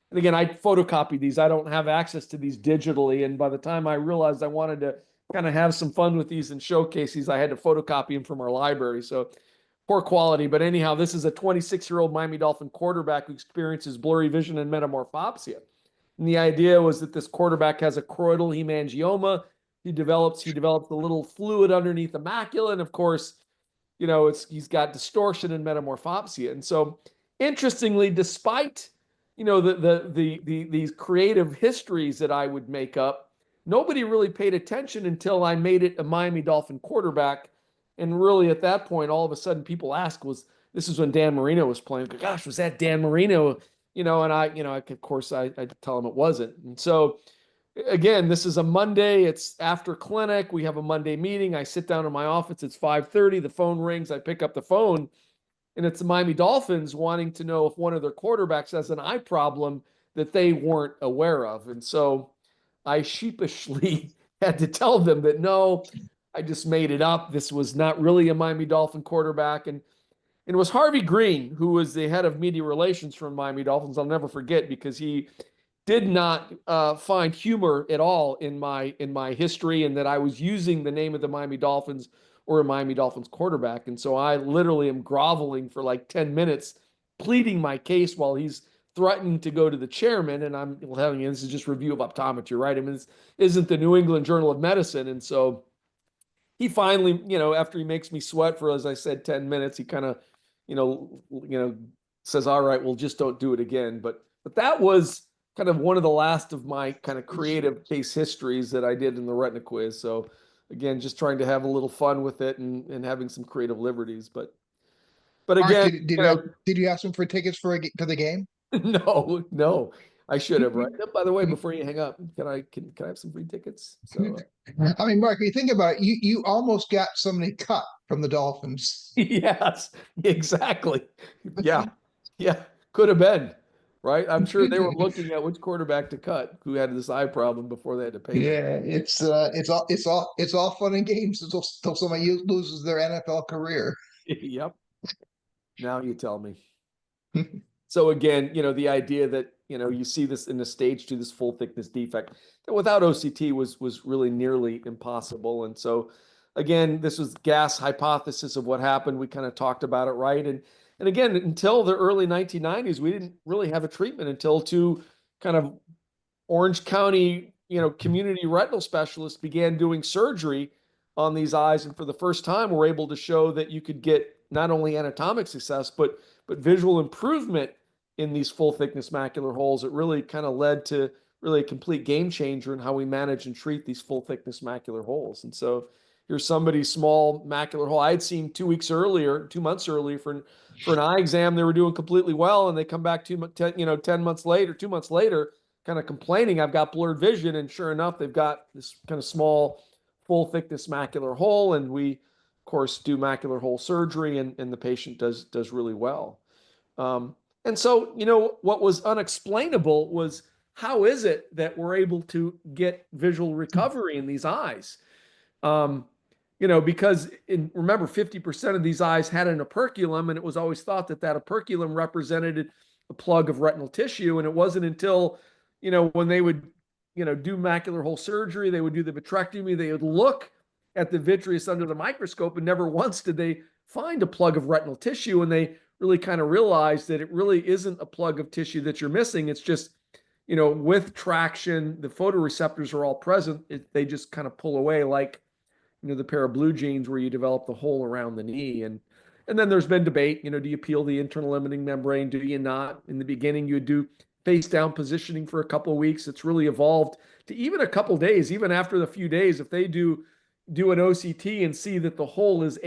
And again, I photocopied these. I don't have access to these digitally. And by the time I realized I wanted to kind of have some fun with these and showcase these, I had to photocopy them from our library. So poor quality. But anyhow, this is a 26-year-old Miami Dolphin quarterback who experiences blurry vision and metamorphopsia. And the idea was that this quarterback has a choroidal hemangioma. He develops a little fluid underneath the macula. And of course, he's got distortion and metamorphopsia. And so interestingly, despite, these creative histories that I would make up, nobody really paid attention until I made it a Miami Dolphin quarterback. And really at that point, all of a sudden people ask, this is when Dan Marino was playing. Gosh, was that Dan Marino? and of course I tell him it wasn't. And so again, this is a Monday. It's after clinic. We have a Monday meeting. I sit down in my office. It's 5:30. The phone rings. I pick up the phone, and it's the Miami Dolphins wanting to know if one of their quarterbacks has an eye problem that they weren't aware of. And so I sheepishly had to tell them that no, I just made it up. This was not really a Miami Dolphin quarterback. And it was Harvey Green, who was the head of media relations from Miami Dolphins. I'll never forget, because he did not find humor at all in my history, and that I was using the name of the Miami Dolphins or a Miami Dolphins quarterback. And so I literally am groveling for like 10 minutes, pleading my case while he's threatening to go to the chairman. And I'm telling you, this is just review of optometry, right? I mean, this isn't the New England Journal of Medicine. And so he finally, after he makes me sweat for, as I said, 10 minutes, he kind of, says, all right, well, just don't do it again. But that was kind of one of the last of my kind of creative case histories that I did in the Retina quiz. So again, just trying to have a little fun with it and having some creative liberties. But Mark, again, did you ask him for tickets to the game? no, I should have, right? By the way, before you hang up, can I have some free tickets? So I mean, Mark, you think about it, you almost got somebody cut from the Dolphins. yes, exactly. Yeah, could have been. Right, I'm sure they were looking at which quarterback to cut who had this eye problem before they had to pay. Yeah, it's all fun and games until somebody loses their NFL career. Yep. Now you tell me. So again, the idea that you see this in the stage 2, this full thickness defect, that without OCT was really nearly impossible. And so again, this was gas hypothesis of what happened. We kind of talked about it, right? And again, until the early 1990s, we didn't really have a treatment until 2 kind of Orange County, community retinal specialists began doing surgery on these eyes. And for the first time, we're able to show that you could get not only anatomic success, but visual improvement in these full thickness macular holes. It really kind of led to really a complete game changer in how we manage and treat these full thickness macular holes. And so here's somebody's small macular hole I had seen 2 months earlier for an eye exam. They were doing completely well, and they come back 10 months later, 2 months later, kind of complaining, I've got blurred vision. And sure enough, they've got this kind of small full thickness macular hole. And we, of course, do macular hole surgery, and the patient does really well. And so, what was unexplainable was, how is it that we're able to get visual recovery in these eyes? Because remember, 50% of these eyes had an operculum, and it was always thought that operculum represented a plug of retinal tissue. And it wasn't until, when they would, do macular hole surgery, they would do the vitrectomy, they would look at the vitreous under the microscope, and never once did they find a plug of retinal tissue. And they really kind of realized that it really isn't a plug of tissue that you're missing. It's just, with traction, the photoreceptors are all present. They just kind of pull away, like, the pair of blue jeans where you develop the hole around the knee. And then there's been debate, do you peel the internal limiting membrane? Do you not? In the beginning, you do face down positioning for a couple of weeks. It's really evolved to even a couple of days, even after the few days, if they do an OCT and see that the hole is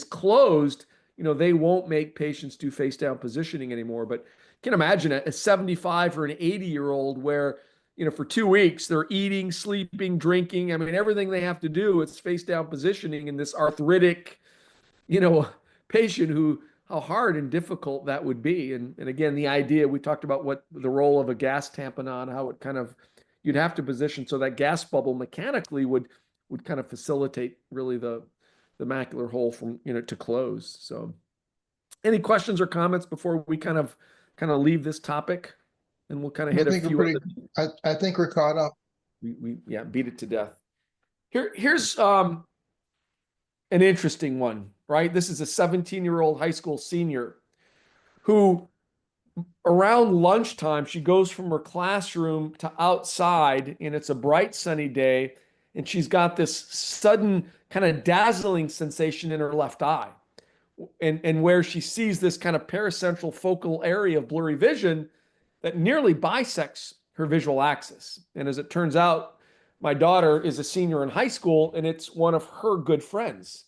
closed, they won't make patients do face down positioning anymore. But you can imagine a 75 or an 80-year-old where, for 2 weeks, they're eating, sleeping, drinking. I mean, everything they have to do, it's face down positioning in this arthritic, patient how hard and difficult that would be. And again, the idea, we talked about what the role of a gas tamponade, how it kind of, you'd have to position so that gas bubble mechanically would kind of facilitate really the macular hole from, to close. So any questions or comments before we kind of leave this topic? And we'll kind of hit a few. I think we're caught up. We beat it to death. Here's an interesting one, right? This is a 17-year-old high school senior who, around lunchtime, she goes from her classroom to outside, and it's a bright sunny day, and she's got this sudden kind of dazzling sensation in her left eye. And where she sees this kind of paracentral focal area of blurry vision that nearly bisects her visual axis. And as it turns out, my daughter is a senior in high school, and it's one of her good friends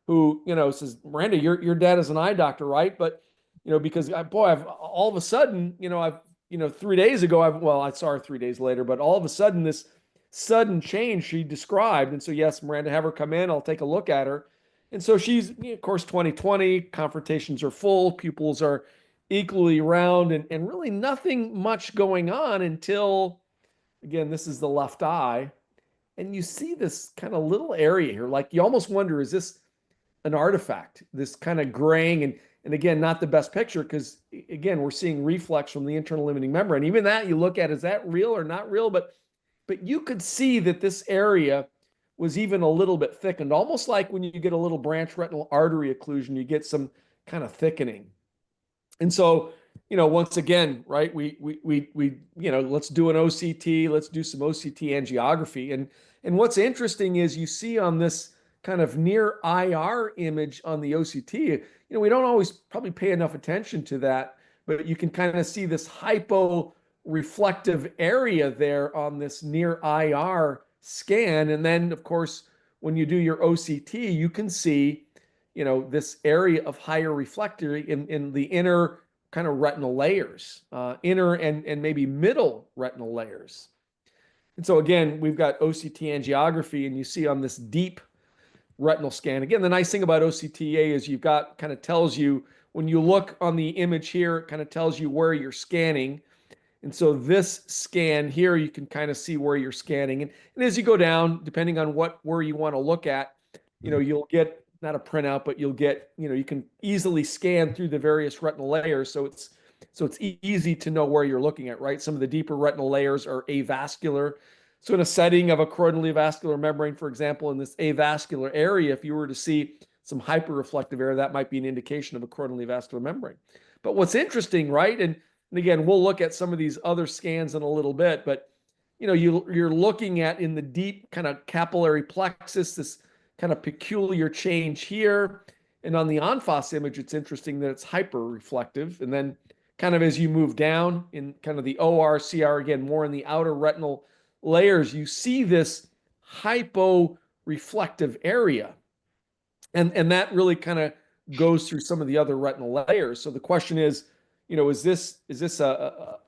who, says, Miranda, your dad is an eye doctor, right? But because I've all of a sudden, 3 days ago, I saw her 3 days later, but all of a sudden this sudden change she described. And so, yes, Miranda, have her come in. I'll take a look at her. And so she's, of course, 20/20, confrontations are full, pupils are equally round, and really nothing much going on until, again, this is the left eye. And you see this kind of little area here, like you almost wonder, is this an artifact, this kind of graying, and again, not the best picture because again, we're seeing reflex from the internal limiting membrane. Even that you look at, is that real or not real? But you could see that this area was even a little bit thickened, almost like when you get a little branch retinal artery occlusion, you get some kind of thickening. And so, once again, right, we let's do an OCT, let's do some OCT angiography. And what's interesting is you see on this kind of near IR image on the OCT, we don't always probably pay enough attention to that, but you can kind of see this hypo-reflective area there on this near IR scan. And then, of course, when you do your OCT, you can see, this area of higher reflector in the inner kind of retinal layers, inner and maybe middle retinal layers. And so again, we've got OCT angiography, and you see on this deep retinal scan. Again, the nice thing about OCTA is you've got kind of tells you when you look on the image here, it kind of tells you where you're scanning. And so this scan here, you can kind of see where you're scanning. And as you go down, depending on where you want to look at, you'll get not a printout, but you'll get, you can easily scan through the various retinal layers. So it's easy to know where you're looking at, right? Some of the deeper retinal layers are avascular. So in a setting of a choroidally avascular membrane, for example, in this avascular area, if you were to see some hyperreflective area, that might be an indication of a choroidally avascular membrane. But what's interesting, right? And again, we'll look at some of these other scans in a little bit, but you're looking at in the deep kind of capillary plexus, this kind of peculiar change here. And on the ENFAS image, it's interesting that it's hyperreflective. And then kind of as you move down in kind of the OR, CR, again, more in the outer retinal layers, you see this hypo-reflective area. And that really kind of goes through some of the other retinal layers. So the question is, is this a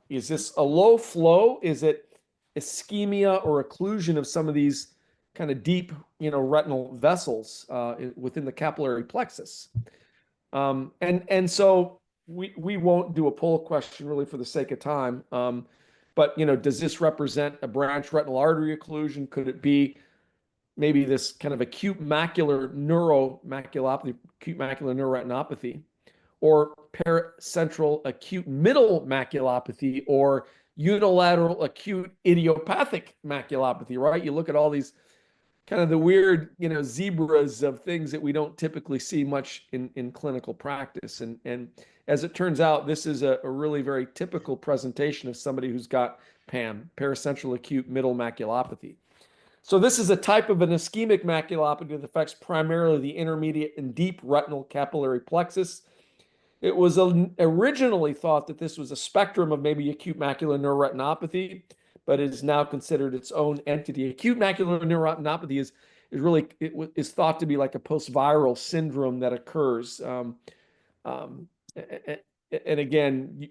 low flow? Is it ischemia or occlusion of some of these kind of deep, retinal vessels within the capillary plexus? And so we won't do a poll question really for the sake of time. But, does this represent a branch retinal artery occlusion? Could it be maybe this kind of acute macular neuromaculopathy, acute macular neuroretinopathy, or paracentral acute middle maculopathy, or unilateral acute idiopathic maculopathy, right? You look at all these kind of the weird, zebras of things that we don't typically see much in clinical practice. And as it turns out, this is a really very typical presentation of somebody who's got PAM, paracentral acute middle maculopathy. So this is a type of an ischemic maculopathy that affects primarily the intermediate and deep retinal capillary plexus. It was originally thought that this was a spectrum of maybe acute macular neuroretinopathy, but it is now considered its own entity. Acute macular neuroretinopathy is thought to be like a post-viral syndrome that occurs. And again,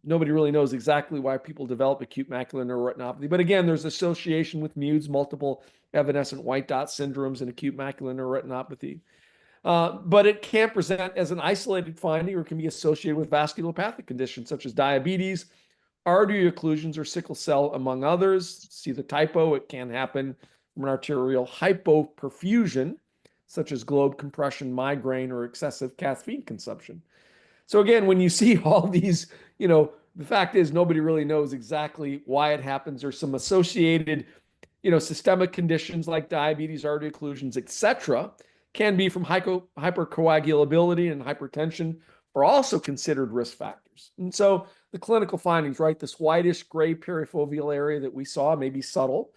nobody really knows exactly why people develop acute macular neuroretinopathy. But again, there's association with MUDES, multiple evanescent white dot syndromes, and acute macular neuroretinopathy. But it can present as an isolated finding or can be associated with vasculopathic conditions such as diabetes, artery occlusions, or sickle cell, among others. See the typo. It can happen from an arterial hypoperfusion, such as globe compression, migraine, or excessive caffeine consumption. So again, when you see all these, the fact is nobody really knows exactly why it happens. There's some associated, systemic conditions like diabetes, artery occlusions, etc., can be from hypercoagulability and hypertension, are also considered risk factors. And so the clinical findings, right, this whitish gray perifoveal area that we saw may be subtle.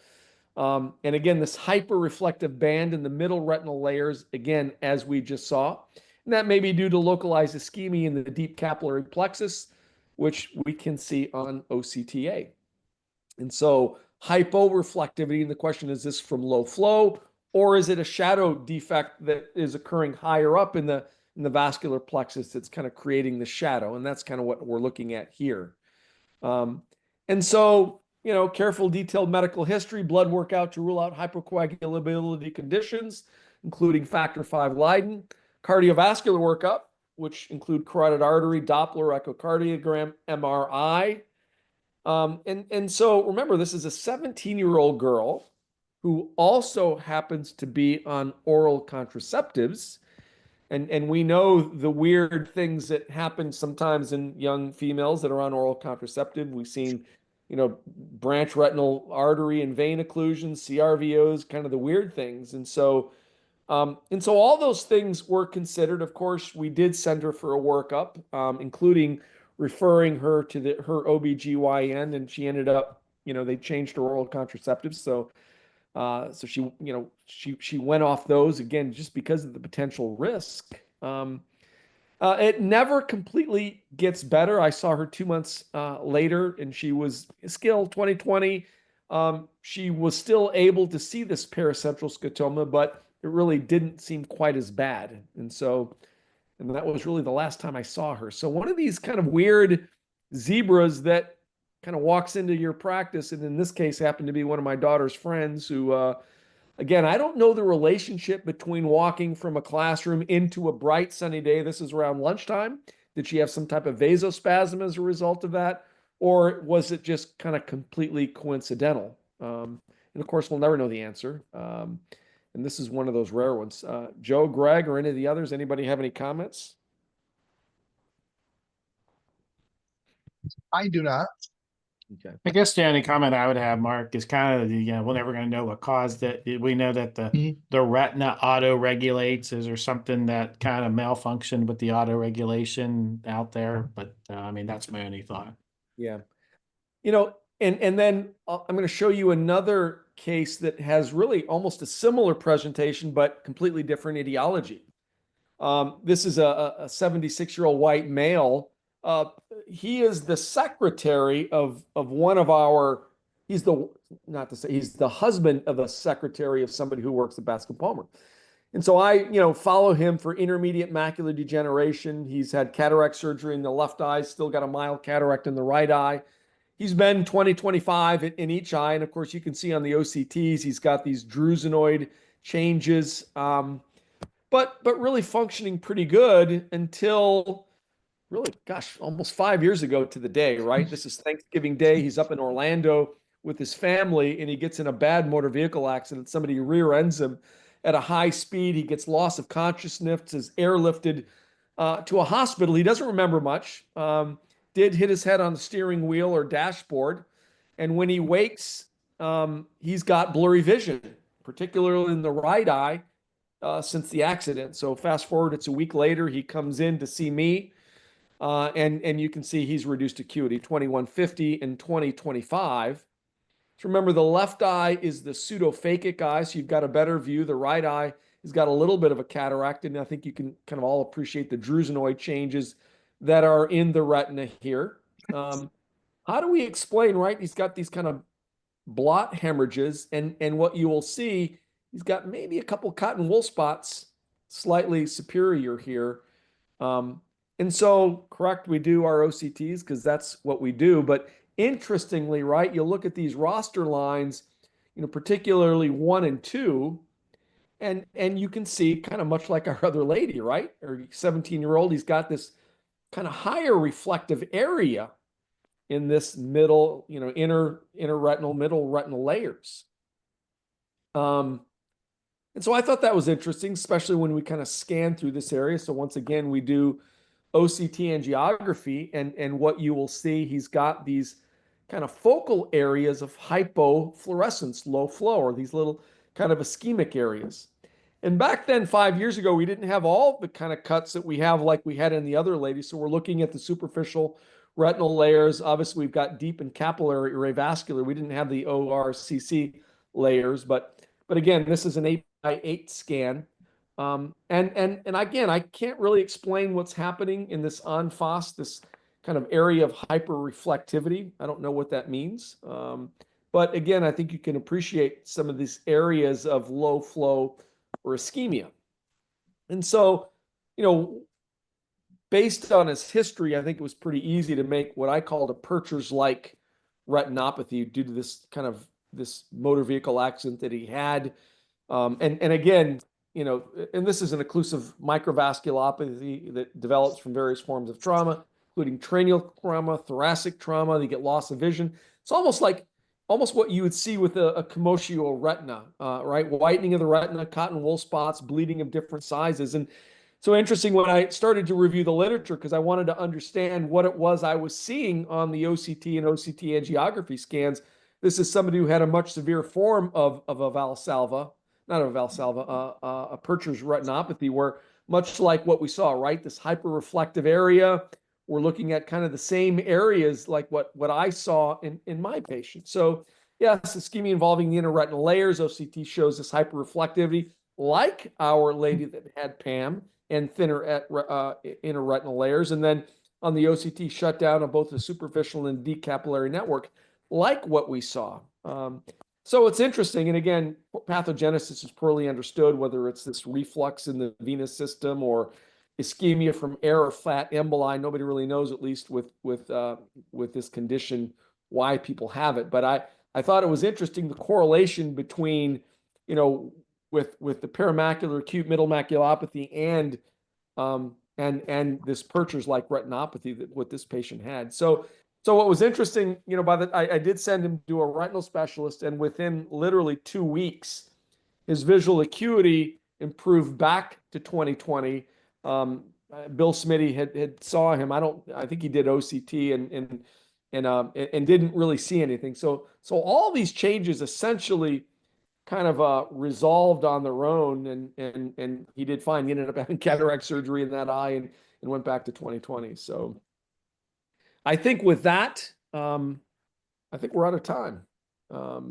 And again, this hyperreflective band in the middle retinal layers, again, as we just saw, and that may be due to localized ischemia in the deep capillary plexus, which we can see on OCTA. And so hyporeflectivity, and the question is this from low flow, or is it a shadow defect that is occurring higher up in the in the vascular plexus that's kind of creating the shadow. And that's kind of what we're looking at here. And so, careful, detailed medical history, blood work out to rule out hypercoagulability conditions, including factor V Leiden, cardiovascular workup, which include carotid artery, Doppler, echocardiogram, MRI. And so remember, this is a 17-year-old girl who also happens to be on oral contraceptives. And we know the weird things that happen sometimes in young females that are on oral contraceptive. We've seen, branch retinal artery and vein occlusions, CRVOs, kind of the weird things. And so all those things were considered. Of course, we did send her for a workup, including referring her to her OBGYN, and she ended up, they changed her oral contraceptives. So she went off those again just because of the potential risk. It never completely gets better. I saw her 2 months later, and she was still 2020. She was still able to see this paracentral scotoma, but it really didn't seem quite as bad. And that was really the last time I saw her. So one of these kind of weird zebras that kind of walks into your practice, and in this case happened to be one of my daughter's friends who, again, I don't know the relationship between walking from a classroom into a bright sunny day. This is around lunchtime. Did she have some type of vasospasm as a result of that? Or was it just kind of completely coincidental? And of course, we'll never know the answer. And this is one of those rare ones. Joe, Greg, or any of the others, anybody have any comments? I do not. Okay. I guess the only comment I would have, Mark, is kind of we're never going to know what caused it. We know that the retina auto regulates. Is there something that kind of malfunctioned with the auto regulation out there? But that's my only thought. Yeah. And then I'm going to show you another case that has really almost a similar presentation, but completely different etiology. This is a 76-year-old white male. He is the secretary of one of our, he's the husband of a secretary of somebody who works at Bascom Palmer. And so I, follow him for intermediate macular degeneration. He's had cataract surgery in the left eye, still got a mild cataract in the right eye. He's been 20/25 in each eye. And of course, you can see on the OCTs, he's got these drusenoid changes, but really functioning pretty good until really, gosh, almost 5 years ago to the day, right? This is Thanksgiving Day. He's up in Orlando with his family, and he gets in a bad motor vehicle accident. Somebody rear ends him at a high speed. He gets loss of consciousness, is airlifted to a hospital. He doesn't remember much. Did hit his head on the steering wheel or dashboard. And when he wakes, he's got blurry vision, particularly in the right eye since the accident. So fast forward, it's a week later, he comes in to see me. And you can see he's reduced acuity, 2150 and 2025. So remember, the left eye is the pseudophakic eye, so you've got a better view. The right eye has got a little bit of a cataract, and I think you can kind of all appreciate the drusenoid changes that are in the retina here. How do we explain, right? He's got these kind of blot hemorrhages, and what you will see, he's got maybe a couple cotton wool spots slightly superior here. And so, correct, we do our OCTs because that's what we do. But interestingly, right, you'll look at these roster lines, particularly 1 and 2, and you can see kind of much like our other lady, right? Or 17-year-old, he's got this kind of higher reflective area in this middle, inner retinal, middle retinal layers. And so I thought that was interesting, especially when we kind of scan through this area. So once again, we do OCT angiography, and what you will see, he's got these kind of focal areas of hypofluorescence, low flow, or these little kind of ischemic areas. And back then, 5 years ago, we didn't have all the kind of cuts that we have like we had in the other lady. So we're looking at the superficial retinal layers. Obviously, we've got deep and capillary array vascular. We didn't have the ORCC layers, but again, this is an 8x8 scan. And again, I can't really explain what's happening in this en face, this kind of area of hyperreflectivity. I don't know what that means. But again, I think you can appreciate some of these areas of low flow or ischemia. And so, based on his history, I think it was pretty easy to make what I called a Purcher's-like retinopathy due to this kind of this motor vehicle accident that he had. And again, you know, and this is an occlusive microvasculopathy that develops from various forms of trauma, including cranial trauma, thoracic trauma. They get loss of vision. It's almost what you would see with a commotio retina, right? Whitening of the retina, cotton wool spots, bleeding of different sizes. And so interesting when I started to review the literature, because I wanted to understand what it was I was seeing on the OCT and OCT angiography scans. This is somebody who had a much severe form of a Valsalva, not a Valsalva, a Purcher's retinopathy, where much like what we saw, right? This hyperreflective area, we're looking at kind of the same areas like what I saw in my patient. So yes, ischemia involving the inner retinal layers. OCT shows this hyperreflectivity, like our lady that had PAM, and thinner inner retinal layers. And then on the OCT shutdown of both the superficial and deep capillary network, like what we saw. So it's interesting. And again, pathogenesis is poorly understood, whether it's this reflux in the venous system or ischemia from air or fat emboli. Nobody really knows, at least with this condition, why people have it. But I thought it was interesting, the correlation between, you know, with the paramacular acute middle maculopathy and this Purcher's-like retinopathy that what this patient had. So what was interesting, you know, I did send him to a retinal specialist, and within literally 2 weeks, his visual acuity improved back to 20/20. Bill Smitty had saw him. I think he did OCT and didn't really see anything. So all these changes essentially kind of resolved on their own, and he did fine. He ended up having cataract surgery in that eye and went back to 20/20. So I think with that, I think we're out of time. I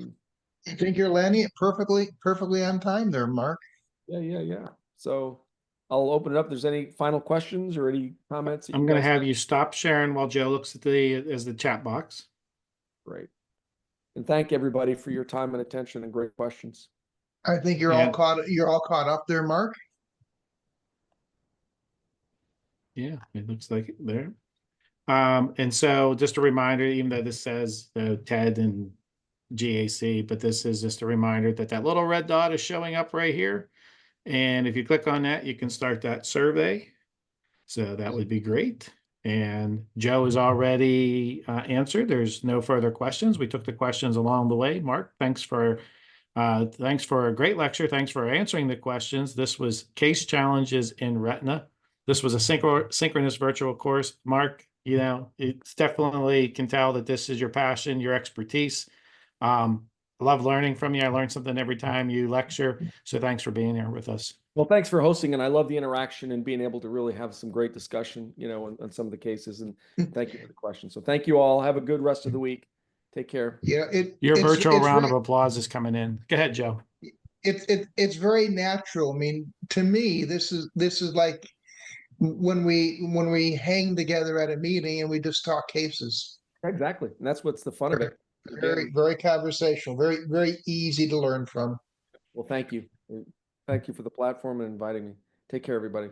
think you're landing it perfectly on time there, Mark. Yeah. So I'll open it up. If there's any final questions or any comments that I'm going to guys have you stop sharing while Joe looks at the chat box. Great. And thank everybody for your time and attention and great questions. I think you're all caught up there, Mark. Yeah, it looks like it there. And so just a reminder, even though this says TED and GAC, but this is just a reminder that little red dot is showing up right here. And if you click on that, you can start that survey. So that would be great. And Joe has already answered. There's no further questions. We took the questions along the way. Mark, thanks for a great lecture. Thanks for answering the questions. This was Case Challenges in Retina. This was a synchronous virtual course. Mark, you know, it's definitely can tell that this is your passion, your expertise. I love learning from you. I learn something every time you lecture. So thanks for being here with us. Well, thanks for hosting, and I love the interaction and being able to really have some great discussion, you know, on some of the cases. And thank you for the question. So thank you all. Have a good rest of the week. Take care. Yeah, your virtual round of applause is coming in. Go ahead, Joe. It's very natural. I mean, to me, this is like when we hang together at a meeting and we just talk cases. Exactly, and that's what's the fun of it. Very conversational. Very easy to learn from. Well, thank you. Thank you for the platform and inviting me. Take care, everybody.